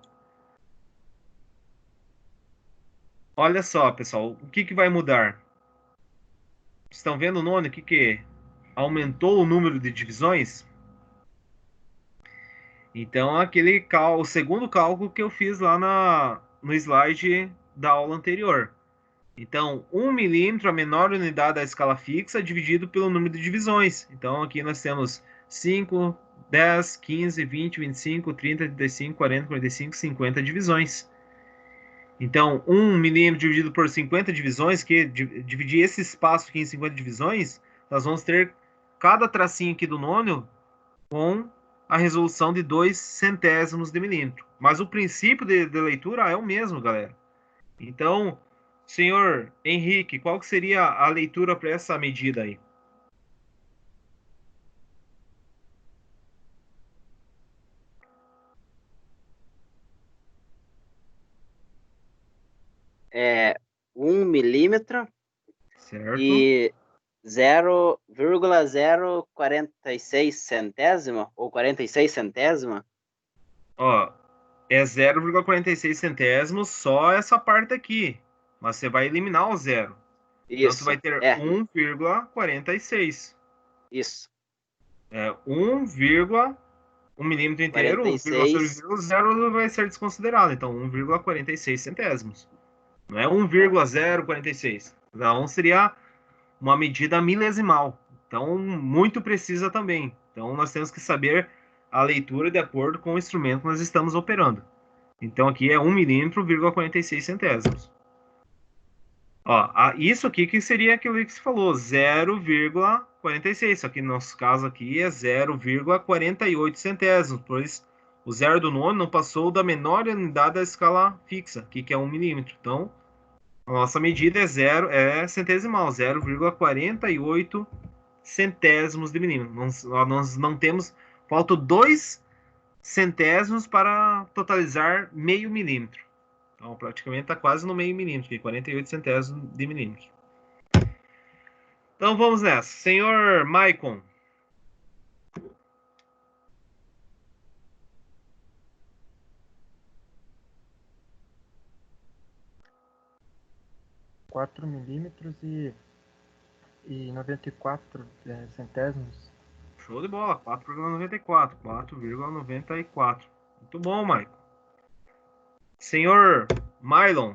Olha só, pessoal, o que vai mudar? Estão vendo o nono? O que aumentou o número de divisões? Então, o segundo cálculo que eu fiz lá no slide da aula anterior. Então, 1 milímetro, a menor unidade da escala fixa, dividido pelo número de divisões. Então, aqui nós temos 5, 10, 15, 20, 25, 30, 35, 40, 45, 50 divisões. Então, 1 milímetro dividido por 50 divisões, que dividir esse espaço aqui em 50 divisões, nós vamos ter cada tracinho aqui do nônio com a resolução de 2 centésimos de milímetro. Mas o princípio de leitura é o mesmo, galera. Então, senhor Henrique, qual que seria a leitura para essa medida aí? É 1 milímetro Certo? e 0,046 centésima ou 46 centésima. Ó, é 0,46 centésimos só essa parte aqui. Mas você vai eliminar o zero. Então, você Isso, vai ter 1,46. isso. 1 milímetro inteiro, 46. 0,0 vai ser desconsiderado. Então, 1,46 centésimos. Não é 1,046. Cada um seria uma medida milesimal. Então, muito precisa também. Então, nós temos que saber a leitura de acordo com o instrumento que nós estamos operando. Então, aqui é 1 milímetro, 46 centésimos. Ó, isso aqui que seria aquilo que você falou, 0,46. Só que no nosso caso aqui é 0,48 centésimos, pois o zero do nono não passou da menor unidade da escala fixa, aqui que é 1 milímetro. Então, a nossa medida é centesimal, 0,48 centésimos de milímetro. Nós não temos, faltam 2 centésimos para totalizar meio milímetro. Então, praticamente está quase no meio milímetro, que é 48 centésimos de milímetro. Então, vamos nessa. Senhor Maicon. Quatro milímetros e 94 centésimos. Show de bola. 4,94. 4,94. Muito bom, Maicon. Senhor Mylon.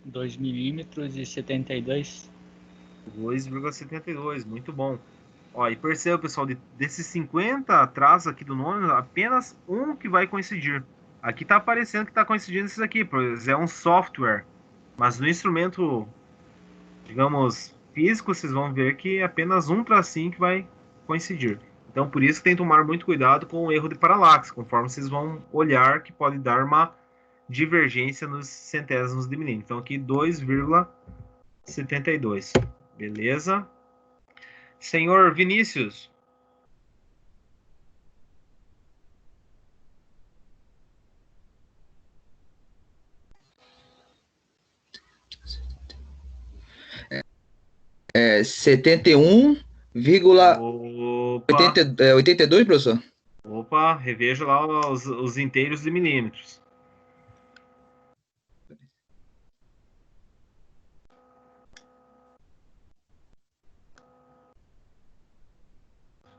Dois milímetros e 72. 2,72. Muito bom. Ó, e perceba, pessoal, desses 50 traços aqui do nono, apenas um que vai coincidir. Aqui está aparecendo que está coincidindo esses aqui, pois é um software. Mas no instrumento, digamos, físico, vocês vão ver que é apenas um tracinho que vai coincidir. Então, por isso que tem que tomar muito cuidado com o erro de paralaxe, conforme vocês vão olhar que pode dar uma divergência nos centésimos de milímetro. Então, aqui 2,72. Beleza? Senhor Vinícius. É 71,82, professor? Opa, reveja lá os inteiros de milímetros.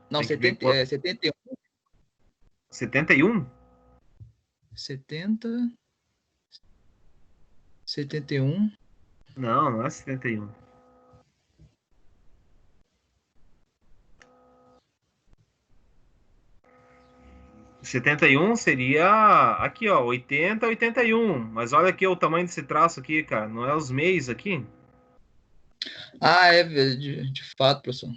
Não, Tem que ver 70, qual- 71. 71? 70. 71. Não, não é 71. Setenta e um seria aqui, ó, 80, 81. Mas olha aqui o tamanho desse traço aqui, cara. Não é os meios aqui? Ah, é, de fato, professor.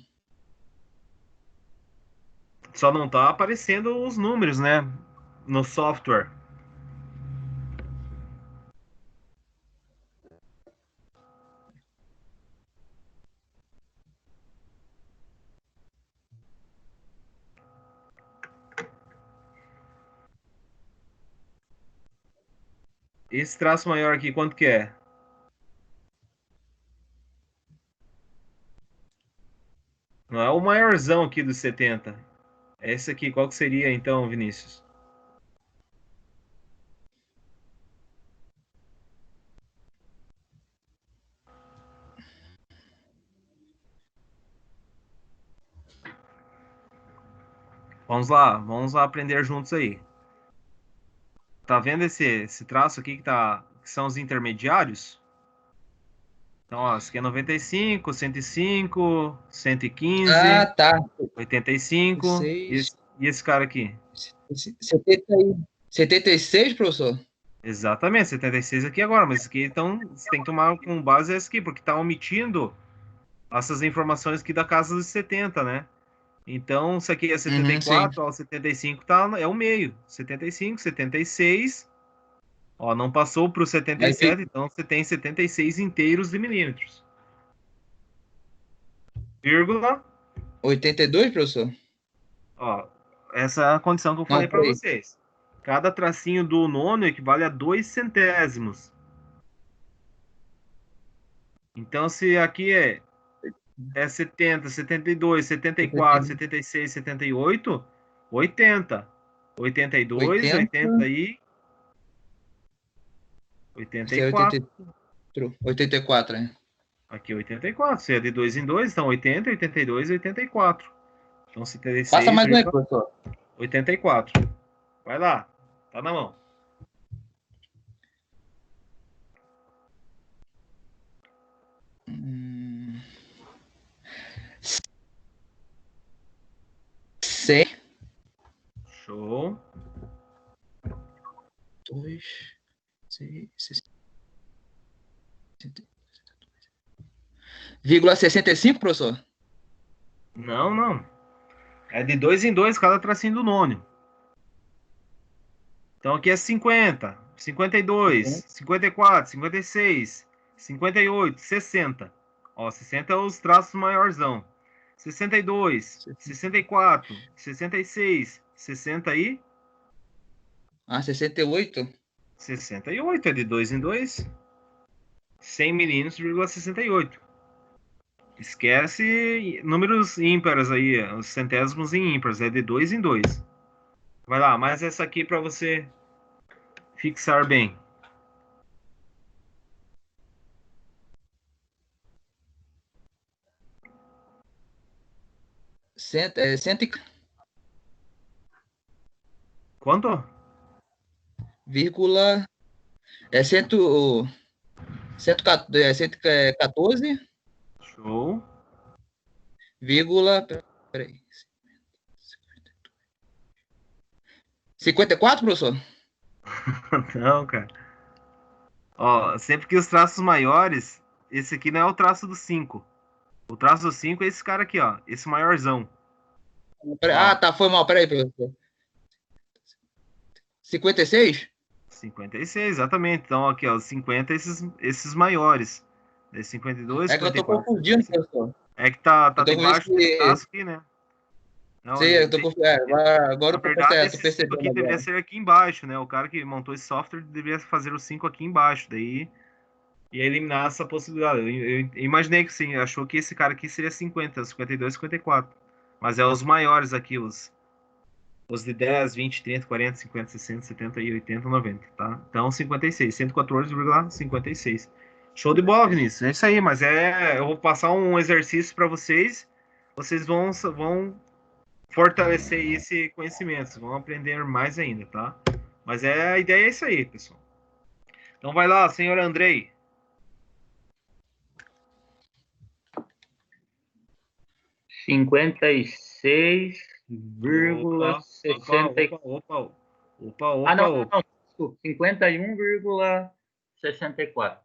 Só não tá aparecendo os números, né? No software. Esse traço maior aqui, quanto que é? Não é o maiorzão aqui dos 70. É esse aqui, qual que seria então, Vinícius? Vamos lá aprender juntos aí. Tá vendo esse traço aqui que são os intermediários? Então, ó, esse aqui é 95, 105, 115, Ah, tá. 85 e esse cara aqui. 76, professor? Exatamente, 76 aqui agora, mas isso aqui então você tem que tomar com base esse aqui, porque tá omitindo essas informações aqui da casa dos 70, né? Então, isso aqui é 74, ó, 75 é o meio. 75, 76. Ó, não passou para o 77, então você tem 76 inteiros de milímetros. Vírgula. 82, professor? Ó, essa é a condição que eu falei para vocês. Cada tracinho do nono equivale a 2 centésimos. Então, se aqui é 70, 72, 74, 76, 78, 80. 82, 80 e 84. 84, né? Aqui 84. Se é de 2 em 2, então 80, 82 e 84. Então 76. Passa mais um aí, professor. 84. Vai lá. Tá na mão. C. Show. 2, 6, 65, professor? Não, não. É de 2 em 2 cada tracinho do nônio. Então aqui é 50, 52, 54, 56, 58, 60. Ó, 60 é os traços maiorzão. 62, 64, 66, 60 aí. Ah, 68? 68, é de 2 em 2. 100 milímetros, 68. Esquece números ímpares aí, os centésimos em ímpares, é de 2 em 2. Vai lá, mais essa aqui para você fixar bem. Quanto? Vírgula. É 114. Show. Vírgula. Peraí. 54, professor? Não, cara. Ó, sempre que os traços maiores, esse aqui não é o traço do 5. O traço do 5 é esse cara aqui, ó. Esse maiorzão. Ah, tá, foi mal. Peraí, professor. 56? 56, exatamente. Então, aqui, ó, 50, esses maiores. 52, é 54. É que eu tô confundindo, professor. É que tá debaixo desse traço aqui, né? Não, sim, eu tô confundindo. Agora eu tô percebendo. Aqui deveria ser aqui embaixo, né? O cara que montou esse software deveria fazer o 5 aqui embaixo. Daí ia eliminar essa possibilidade. Eu imaginei que sim, achou que esse cara aqui seria 50, 52, 54. Mas é os maiores aqui, os de 10, 20, 30, 40, 50, 60, 70 e 80, 90, tá? Então 56, 114,56. Show de bola, Vinícius. É isso aí, mas eu vou passar um exercício para vocês. Vocês vão fortalecer esse conhecimento. Vocês vão aprender mais ainda, tá? Mas a ideia é isso aí, pessoal. Então vai lá, senhor Andrei. Opa. Ah, não. Desculpa. 51,64.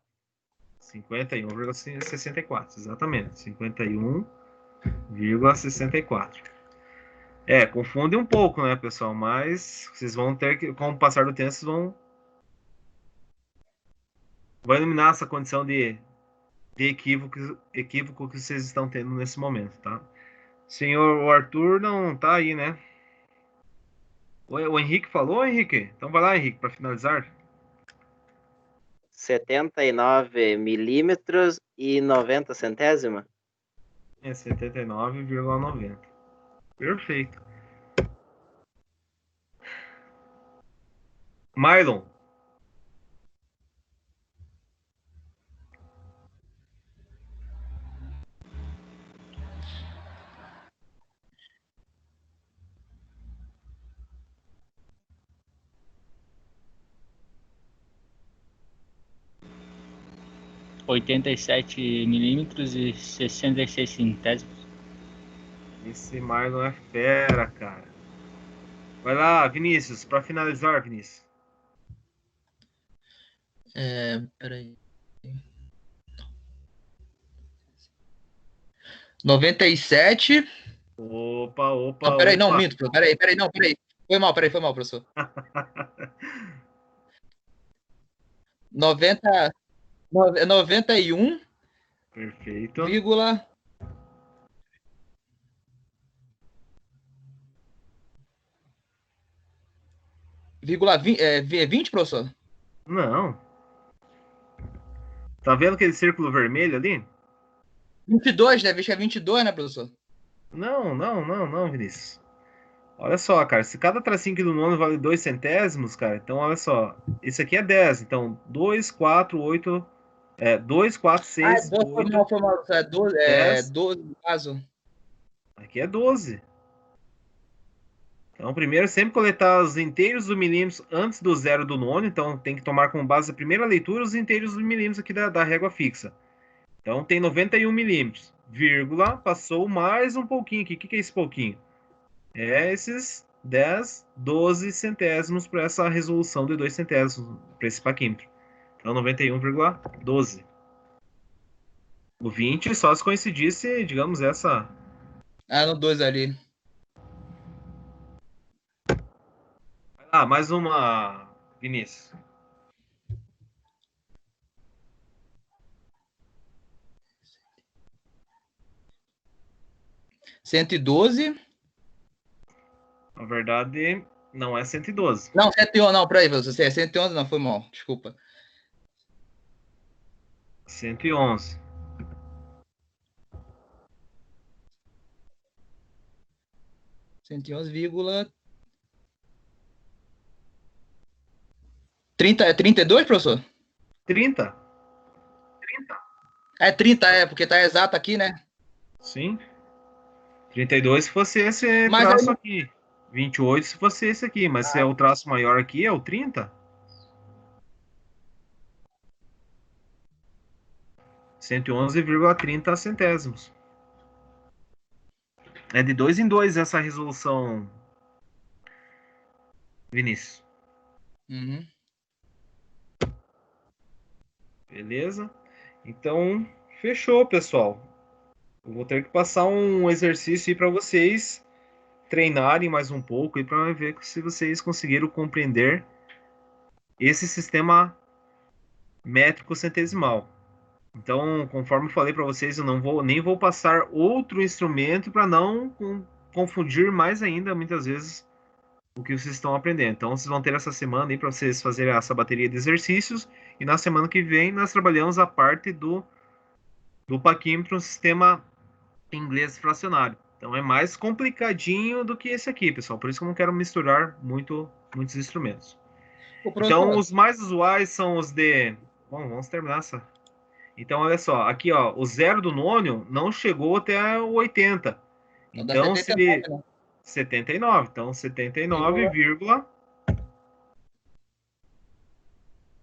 51,64, exatamente. 51,64. Confunde um pouco, né, pessoal? Mas vocês vão ter que, com o passar do tempo, vocês vão eliminar essa condição de equívoco que vocês estão tendo nesse momento, tá? Senhor Arthur não tá aí, né? O Henrique falou, Henrique? Então vai lá, Henrique, para finalizar. 79 milímetros e 90 centésimos. 79,90. Perfeito. Mylon. milímetros e 66 centésimos. Esse Mylon é fera, cara. Vai lá, Vinícius, para finalizar, Vinícius. Peraí. 97. Opa. Não, peraí, não, minto. Peraí. Foi mal, professor. 91. Perfeito. Vírgula. 20, professor? Não. Tá vendo aquele círculo vermelho ali? 22, né? Acho que é 22, né, professor? Não, Vinícius. Olha só, cara. Se cada tracinho aqui do nono vale 2 centésimos, cara, então olha só. Esse aqui é 10. Então, 2, 4, 8... 2, 4, 6, 8... Foi mal. É 12, 12 no caso. Aqui é 12. Então, primeiro, sempre coletar os inteiros do milímetro antes do zero do nono. Então, tem que tomar como base a primeira leitura os inteiros do milímetros aqui da régua fixa. Então, tem 91 milímetros. Vírgula, passou mais um pouquinho aqui. O que é esse pouquinho? É esses 10, 12 centésimos para essa resolução de 2 centésimos, para esse paquímetro. Então, 91,12. O 20 só se coincidisse, digamos, essa... No 2 ali. Mais uma, Vinícius. $112. Na verdade, não é 112. Não, 111, não, peraí, você é 111, não, foi mal, desculpa. 111. 111, 32, professor? 30. É 30, porque tá exato aqui, né? Sim. 32 se fosse esse Mas traço aqui. 28 se fosse esse aqui. Mas se é o traço maior aqui, é o 30. 111,30 centésimos. É de 2 em 2 essa resolução, Vinícius. Uhum. Beleza? Então, fechou, pessoal. Eu vou ter que passar um exercício aí para vocês treinarem mais um pouco e para ver se vocês conseguiram compreender esse sistema métrico centesimal. Então, conforme eu falei para vocês, eu nem vou passar outro instrumento para não confundir mais ainda, muitas vezes, o que vocês estão aprendendo. Então, vocês vão ter essa semana aí para vocês fazerem essa bateria de exercícios e na semana que vem nós trabalhamos a parte do paquímetro, um sistema inglês fracionário. Então, é mais complicadinho do que esse aqui, pessoal. Por isso que eu não quero misturar muitos instrumentos. Então, os mais usuais são os de... Bom, vamos terminar essa... Então, olha só, aqui, ó, o zero do nônio não chegou até o 80. Então, 79. Então, 79,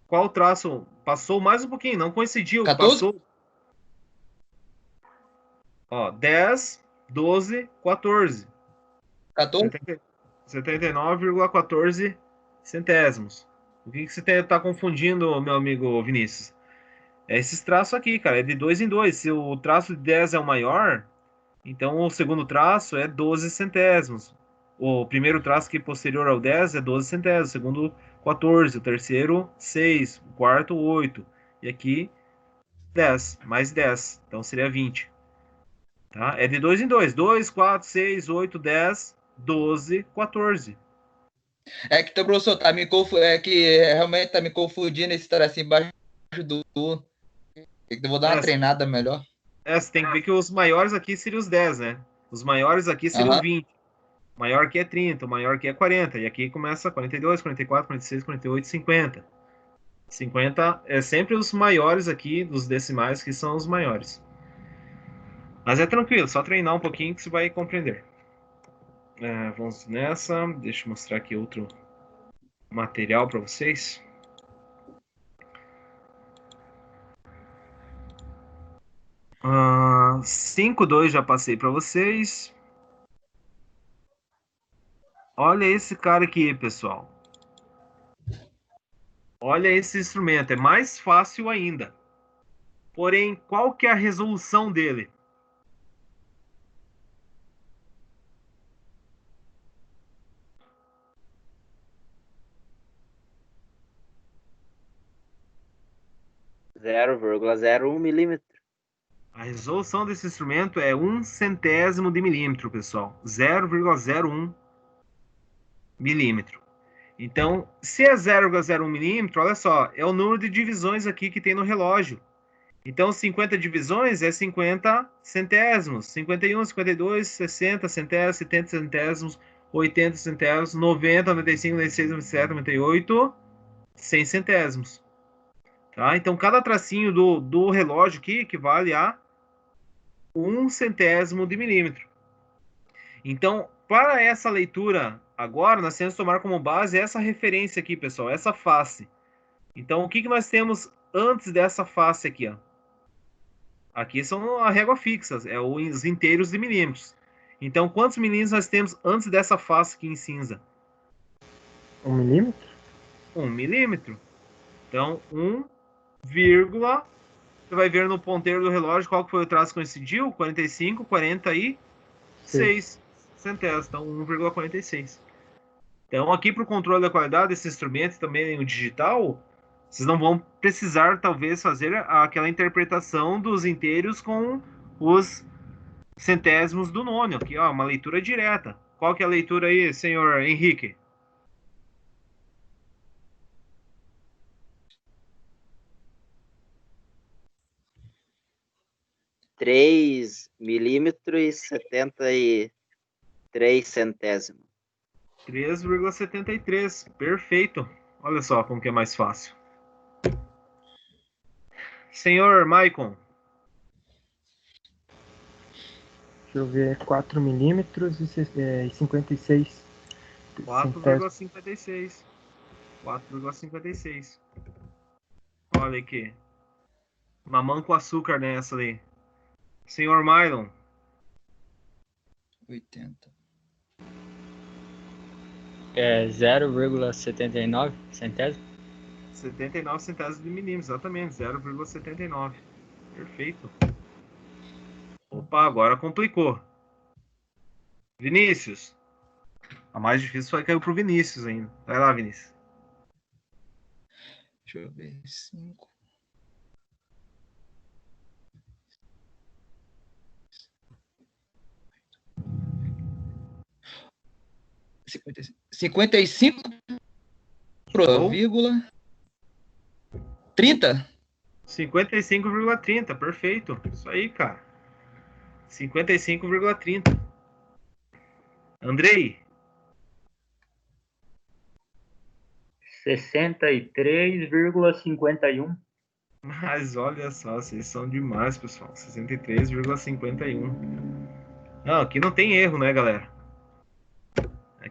qual traço? Passou mais um pouquinho, não coincidiu. 14? Passou. Ó, 10, 12, 14. 14? 79,14 centésimos. O que você está confundindo, meu amigo Vinícius? É esses traços aqui, cara. É de 2 em 2. Se o traço de 10 é o maior, então o segundo traço é 12 centésimos. O primeiro traço que é posterior ao 10 é 12 centésimos. O segundo, 14. O terceiro, 6. O quarto, 8. E aqui, 10. Mais 10. Então seria 20. Tá? É de 2 em 2. 2, 4, 6, 8, 10, 12, 14. É que, professor, é que realmente tá me confundindo esse tracinho embaixo do... Eu vou dar uma treinada melhor. Você tem que ver que os maiores aqui seriam os 10, né? Os maiores aqui seriam 20. O maior que é 30, o maior que é 40. E aqui começa 42, 44, 46, 48, 50. 50 é sempre os maiores aqui, dos decimais, que são os maiores. Mas é tranquilo, só treinar um pouquinho que você vai compreender. Vamos nessa. Deixa eu mostrar aqui outro material para vocês. Uh, 5.2 já passei para vocês. Olha esse cara aqui, pessoal. Olha esse instrumento, é mais fácil ainda. Porém, qual que é a resolução dele? (0,01 mm). A resolução desse instrumento é 1/100º de milímetro, pessoal. 0,01 milímetro. Então, se é 0,01 milímetro, olha só, é o número de divisões aqui que tem no relógio. Então, 50 divisões é 50 centésimos. 51, 52, 60 centésimos, 70 centésimos, 80 centésimos, 90, 95, 96, 97, 98, 100 centésimos. Tá? Então, cada tracinho do relógio aqui equivale a 1/100º de milímetro. Então, para essa leitura agora, nós temos que tomar como base essa referência aqui, pessoal, essa face. Então, o que nós temos antes dessa face aqui? Ó? Aqui são a régua fixa, é os inteiros de milímetros. Então, quantos milímetros nós temos antes dessa face aqui em cinza? 1 milímetro? 1 milímetro. Então, 1, você vai ver no ponteiro do relógio qual que foi o traço que coincidiu? 45, 46 centésimos. Então, 1,46. Então, aqui para o controle da qualidade desse instrumento, também no digital, vocês não vão precisar, talvez, fazer aquela interpretação dos inteiros com os centésimos do nônio. Aqui, ó, uma leitura direta. Qual que é a leitura aí, senhor Henrique? (3,73 mm). 3,73. Perfeito. Olha só como que é mais fácil. Senhor Maicon. Deixa eu ver, 4 milímetros e 56. 4,56. 4,56. Olha aqui. Mamão com açúcar nessa ali. Senhor Mylon. 80. É 0,79 centésimos? 79 centésimos de milímetro, exatamente. 0,79. Perfeito. Opa, agora complicou. Vinícius. A mais difícil foi caiu pro Vinícius ainda. Vai lá, Vinícius. Deixa eu ver. 5. Cinquenta e cinco, vírgula 30? 55,30, perfeito. Isso aí, cara. 55,30. Andrei. 63,51. Mas olha só, vocês são demais, pessoal. 63,51. Não, aqui não tem erro, né, galera?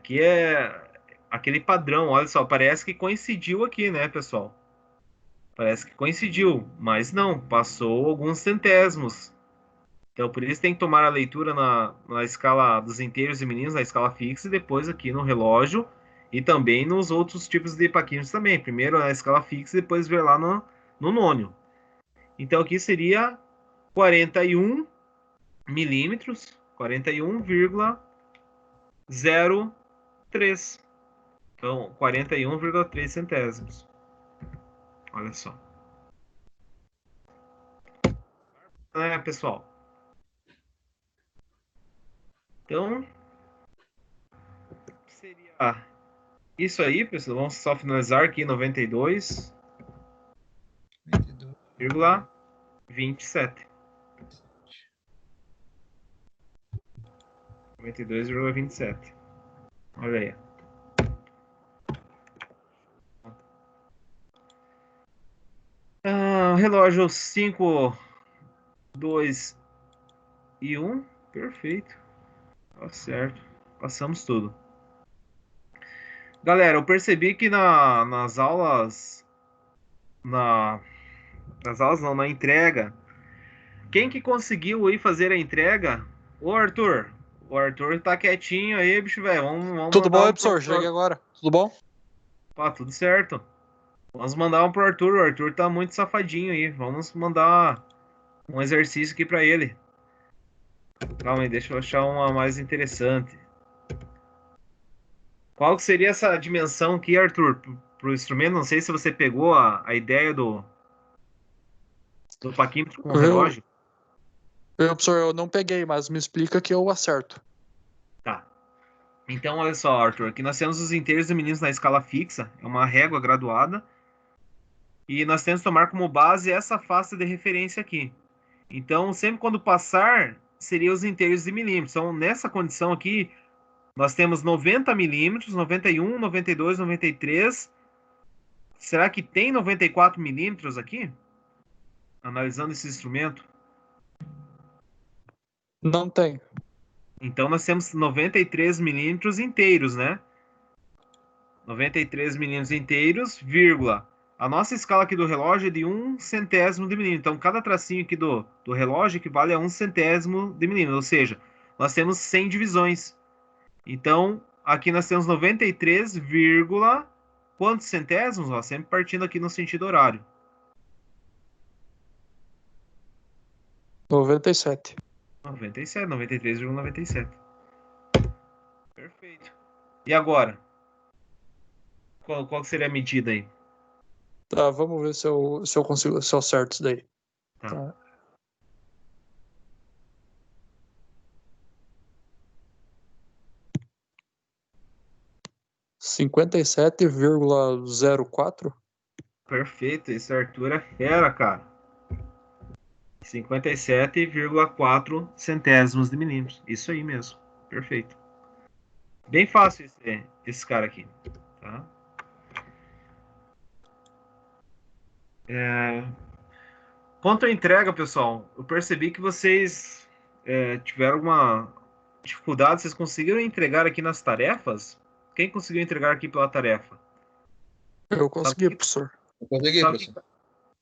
Aqui é aquele padrão, olha só, parece que coincidiu aqui, né, pessoal? Parece que coincidiu, mas não, passou alguns centésimos. Então, por isso tem que tomar a leitura na escala dos inteiros e meninos, na escala fixa, e depois aqui no relógio, e também nos outros tipos de paquímetros também. Primeiro na escala fixa, e depois ver lá no nônio. Então, aqui seria 41 milímetros, 41,03. Então, 41,3 centésimos. Olha só. Pessoal? Então, seria isso aí, pessoal. Vamos só finalizar aqui 92,27. 92,27. Olha aí. Relógio 5, 2 e 1. Perfeito. Tá certo. Passamos tudo. Galera, eu percebi que nas aulas. Nas aulas não, na entrega. Quem que conseguiu aí fazer a entrega? Ô, Arthur. O Arthur tá quietinho aí, bicho, velho. Vamos Tudo bom, mandar professor? Cheguei agora. Tudo bom? Tudo certo. Vamos mandar um pro Arthur. O Arthur tá muito safadinho aí. Vamos mandar um exercício aqui pra ele. Calma aí, deixa eu achar uma mais interessante. Qual que seria essa dimensão aqui, Arthur, pro instrumento? Não sei se você pegou a ideia do paquímetro com o relógio. Professor, eu não peguei, mas me explica que eu acerto. Tá. Então, olha só, Arthur. Aqui nós temos os inteiros e meninos na escala fixa. É uma régua graduada. E nós temos que tomar como base essa face de referência aqui. Então, sempre quando passar, seria os inteiros de milímetros. Então, nessa condição aqui, nós temos 90 milímetros, 91, 92, 93. Será que tem 94 milímetros aqui? Analisando esse instrumento. Não tem. Então, nós temos 93 milímetros inteiros, né? 93 milímetros inteiros, vírgula. A nossa escala aqui do relógio é de 1 centésimo de milímetro. Então, cada tracinho aqui do relógio equivale a 1 centésimo de milímetro. Ou seja, nós temos 100 divisões. Então, aqui nós temos 93, quantos centésimos? Ó, sempre partindo aqui no sentido horário. 97. 97, 93,97. Perfeito. E agora? Qual seria a medida aí? Tá, vamos ver se eu consigo, se eu acerto isso daí. Tá. 57,04. Perfeito, esse Arthur é fera, cara. 57,4 centésimos de milímetros. Isso aí mesmo. Perfeito. Bem fácil esse cara aqui. Tá? Quanto à entrega, pessoal, eu percebi que vocês tiveram alguma dificuldade. Vocês conseguiram entregar aqui nas tarefas? Quem conseguiu entregar aqui pela tarefa? Eu consegui, professor. Eu consegui, professor.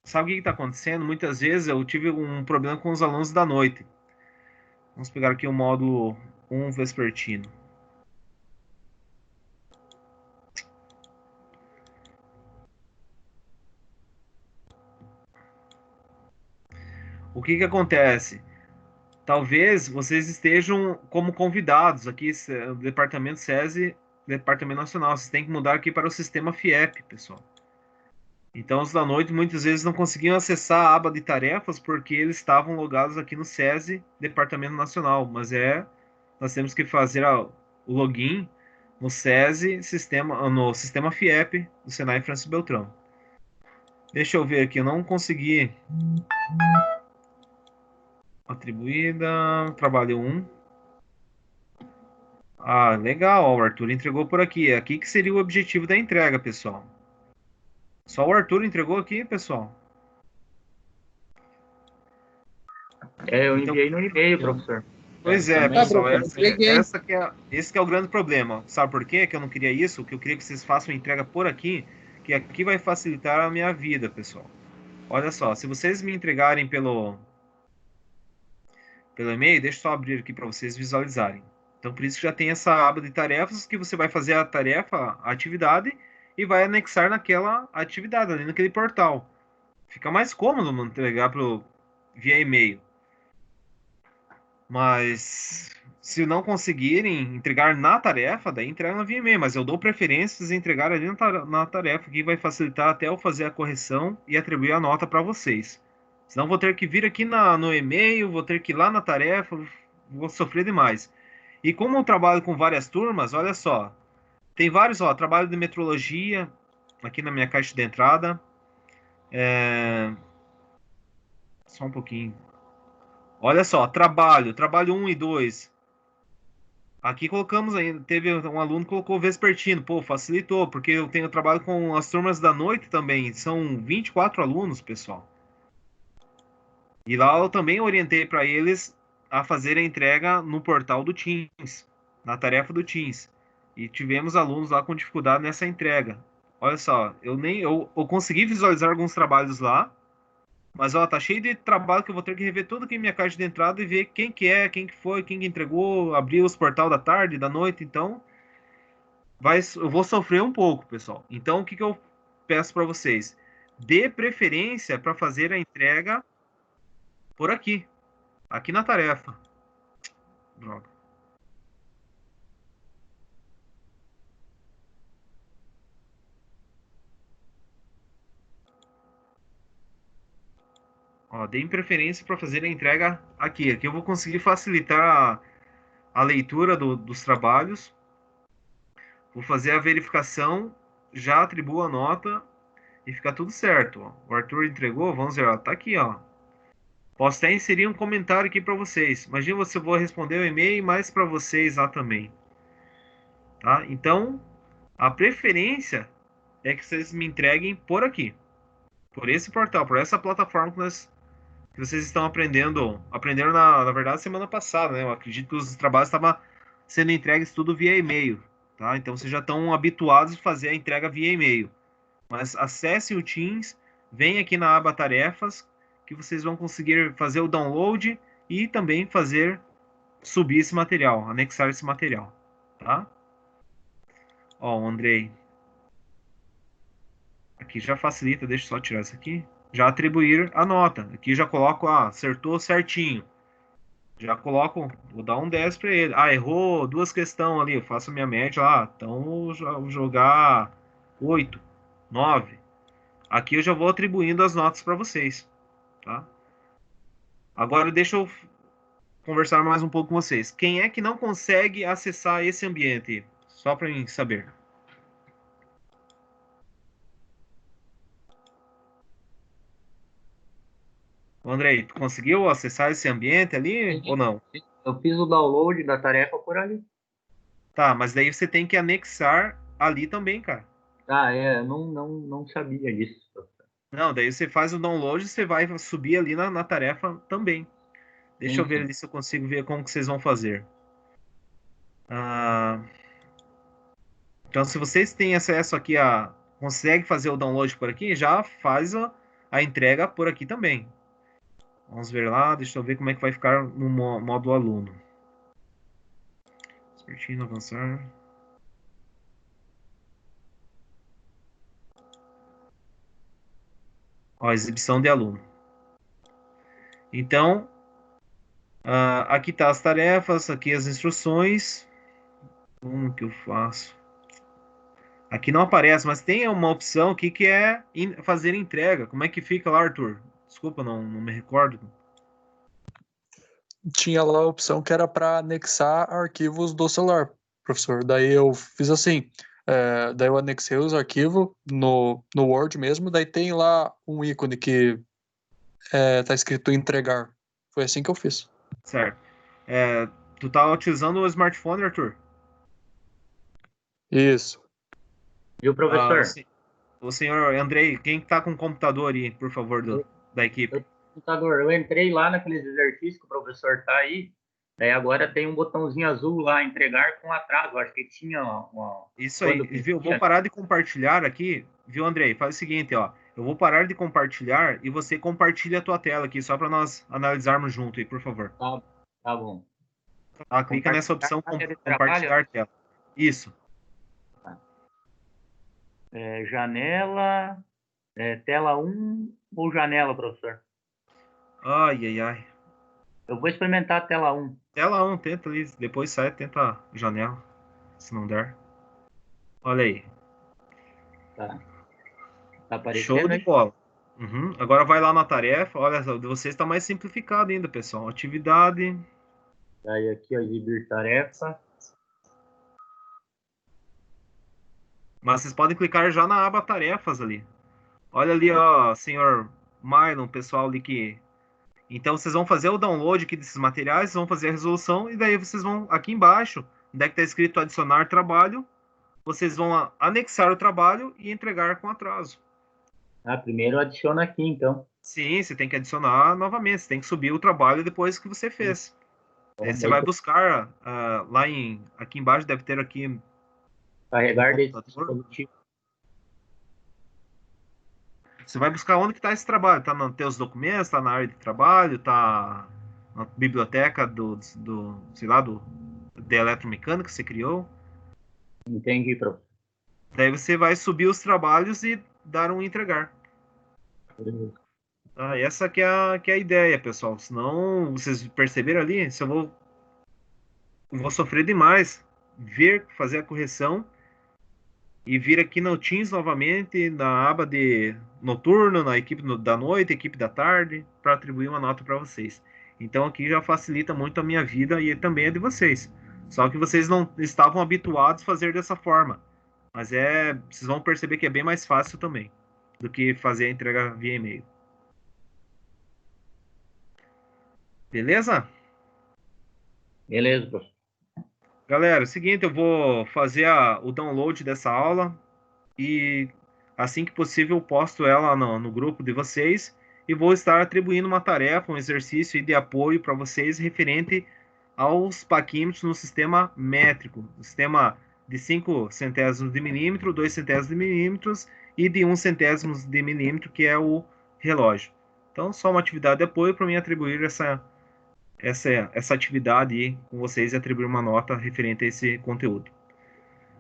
Sabe o que está acontecendo? Muitas vezes eu tive um problema com os alunos da noite. Vamos pegar aqui o módulo 1 vespertino. O que acontece? Talvez vocês estejam como convidados aqui, Departamento SESI, Departamento Nacional. Vocês têm que mudar aqui para o sistema FIEP, pessoal. Então, os da noite muitas vezes não conseguiam acessar a aba de tarefas porque eles estavam logados aqui no SESI, Departamento Nacional. Mas nós temos que fazer o login no SESI, no sistema FIEP do Senai Francisco Beltrão. Deixa eu ver aqui, eu não consegui. Atribuída, trabalho 1. Ah, legal, o Arthur entregou por aqui. Aqui que seria o objetivo da entrega, pessoal. Só o Arthur entregou aqui, pessoal. Eu enviei no e-mail, professor. Pois é, também. pessoal, Tá, peguei. esse que é o grande problema. Sabe por quê que eu não queria isso? Que eu queria que vocês façam a entrega por aqui, que aqui vai facilitar a minha vida, pessoal. Olha só, se vocês me entregarem pelo e-mail, deixa eu só abrir aqui para vocês visualizarem. Então, por isso que já tem essa aba de tarefas que você vai fazer a tarefa, a atividade, e vai anexar naquela atividade, ali naquele portal. Fica mais cômodo não entregar via e-mail. Mas se não conseguirem entregar na tarefa, daí entregam via e-mail. Mas eu dou preferências em entregar ali na tarefa, que vai facilitar até eu fazer a correção e atribuir a nota para vocês. Senão vou ter que vir aqui no e-mail, vou ter que ir lá na tarefa, vou sofrer demais. E como eu trabalho com várias turmas, olha só. Tem vários, ó, trabalho de metrologia, aqui na minha caixa de entrada. Só um pouquinho. Olha só, trabalho 1 e 2. Aqui colocamos ainda, teve um aluno que colocou vespertino, pô, facilitou, porque eu tenho trabalho com as turmas da noite também, são 24 alunos, pessoal. E lá eu também orientei para eles a fazer a entrega no portal do Teams, na tarefa do Teams. E tivemos alunos lá com dificuldade nessa entrega. Olha só, eu consegui visualizar alguns trabalhos lá, mas ó, tá cheio de trabalho que eu vou ter que rever tudo aqui em minha caixa de entrada e ver quem que é, quem que foi, quem que entregou, abrir os portal da tarde, da noite, então eu vou sofrer um pouco, pessoal. Então o que que eu peço para vocês? Dê preferência para fazer a entrega por aqui na tarefa. Droga. Ó, deem preferência para fazer a entrega aqui. Aqui eu vou conseguir facilitar a leitura dos trabalhos. Vou fazer a verificação, já atribuo a nota e fica tudo certo. Ó. O Arthur entregou, vamos ver, ó, tá aqui, ó. Posso até inserir um comentário aqui para vocês. Imagina se eu vou responder o e-mail mais para vocês lá também. Tá? Então, a preferência é que vocês me entreguem por aqui. Por esse portal, por essa plataforma que vocês estão aprenderam na verdade semana passada, né? Eu acredito que os trabalhos estavam sendo entregues tudo via e-mail, tá? Então vocês já estão habituados a fazer a entrega via e-mail. Mas acesse o Teams, vem aqui na aba tarefas, que vocês vão conseguir fazer o download e também subir esse material, anexar esse material, tá? Ó, o Andrei. Aqui já facilita, deixa eu só tirar isso aqui. Já atribuir a nota. Aqui já coloco, acertou certinho. Já coloco, vou dar um 10 para ele. Errou 2 questões ali, eu faço a minha média lá. Então, vou jogar 8, 9. Aqui eu já vou atribuindo as notas para vocês, tá? Agora deixa eu conversar mais um pouco com vocês. Quem é que não consegue acessar esse ambiente? Só para mim saber. Andrei, tu conseguiu acessar esse ambiente ali ou não? Eu fiz o download da tarefa por ali. Tá, mas daí você tem que anexar ali também, cara. Não sabia disso. Não, daí você faz o download e você vai subir ali na tarefa também. Deixa eu ver ali se eu consigo ver como que vocês vão fazer. Então, se vocês têm acesso aqui consegue fazer o download por aqui, já faz a entrega por aqui também. Vamos ver lá, deixa eu ver como é que vai ficar no modo aluno. Certinho, avançar. Ó, exibição de aluno. Então, aqui tá as tarefas, aqui as instruções. Como que eu faço? Aqui não aparece, mas tem uma opção aqui que é fazer entrega. Como é que fica lá, Arthur? Desculpa, não me recordo. Tinha lá a opção que era para anexar arquivos do celular, professor. Daí eu fiz assim, daí eu anexei os arquivos no Word mesmo, daí tem lá um ícone que tá escrito entregar. Foi assim que eu fiz. Certo. Tu tá utilizando o smartphone, Arthur? Isso. E o professor? O senhor Andrei, quem tá com o computador aí, por favor, da equipe? Computador, eu entrei lá naqueles exercícios que o professor tá aí. Daí agora tem um botãozinho azul lá, entregar com atraso. Acho que tinha uma... Isso aí, quando viu? podia. Vou parar de compartilhar aqui, viu, Andrei? Faz o seguinte, ó. Eu vou parar de compartilhar e você compartilha a tua tela aqui, só para nós analisarmos junto aí, por favor. Tá bom. Tá? Clica nessa opção Compartilhar área de compartilhar tela. Isso. Janela, tela 1 ou janela, professor? Ai, ai, ai. Eu vou experimentar a tela 1. Tela 1, tenta ali, depois sai, tenta a janela, se não der. Olha aí. Tá aparecendo, Show de hein? bola. Uhum. Agora vai lá na tarefa. Olha, de vocês está mais simplificado ainda, pessoal. Atividade. Daí aqui, ó, exibir tarefa. Mas vocês podem clicar já na aba tarefas ali. Olha ali, ó, senhor Mylon, pessoal ali que... Então vocês vão fazer o download aqui desses materiais, vão fazer a resolução e daí vocês vão aqui embaixo, onde é que está escrito adicionar trabalho, vocês vão anexar o trabalho e entregar com atraso. Primeiro adiciona aqui, então. Sim, você tem que adicionar novamente, você tem que subir o trabalho depois que você fez. Aí você vai buscar lá aqui embaixo, deve ter aqui Carregar computador. dispositivo. Você vai buscar onde que está esse trabalho. Está nos teus documentos, está na área de trabalho, está na biblioteca sei lá, de eletromecânica que você criou. Entendi, professor. Daí você vai subir os trabalhos e dar um entregar. Essa que é a ideia, pessoal. Senão, vocês perceberam ali, se eu vou sofrer demais fazer a correção e vir aqui no Teams novamente, na aba de noturno, na equipe da noite, equipe da tarde, para atribuir uma nota para vocês. Então aqui já facilita muito a minha vida e também a de vocês. Só que vocês não estavam habituados a fazer dessa forma. Mas vocês vão perceber que é bem mais fácil também do que fazer a entrega via e-mail. Beleza? Beleza, professor. Galera, é o seguinte, eu vou fazer o download dessa aula e assim que possível eu posto ela no grupo de vocês e vou estar atribuindo uma tarefa, um exercício de apoio para vocês referente aos paquímetros no sistema métrico, no sistema de 5 centésimos de milímetro, 2 centésimos de milímetros e de 1 centésimo de milímetro, que é o relógio. Então, só uma atividade de apoio para mim atribuir essa atividade aí com vocês e atribuir uma nota referente a esse conteúdo.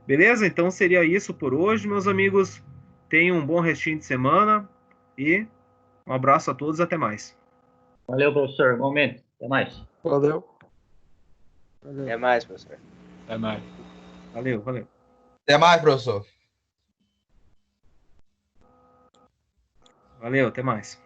Beleza? Então seria isso por hoje, meus amigos. Tenham um bom restinho de semana e um abraço a todos, até mais. Valeu, professor. Momento. Até mais. Valeu. Até mais, professor. Até mais. Valeu, valeu. Até mais, professor. Valeu, até mais.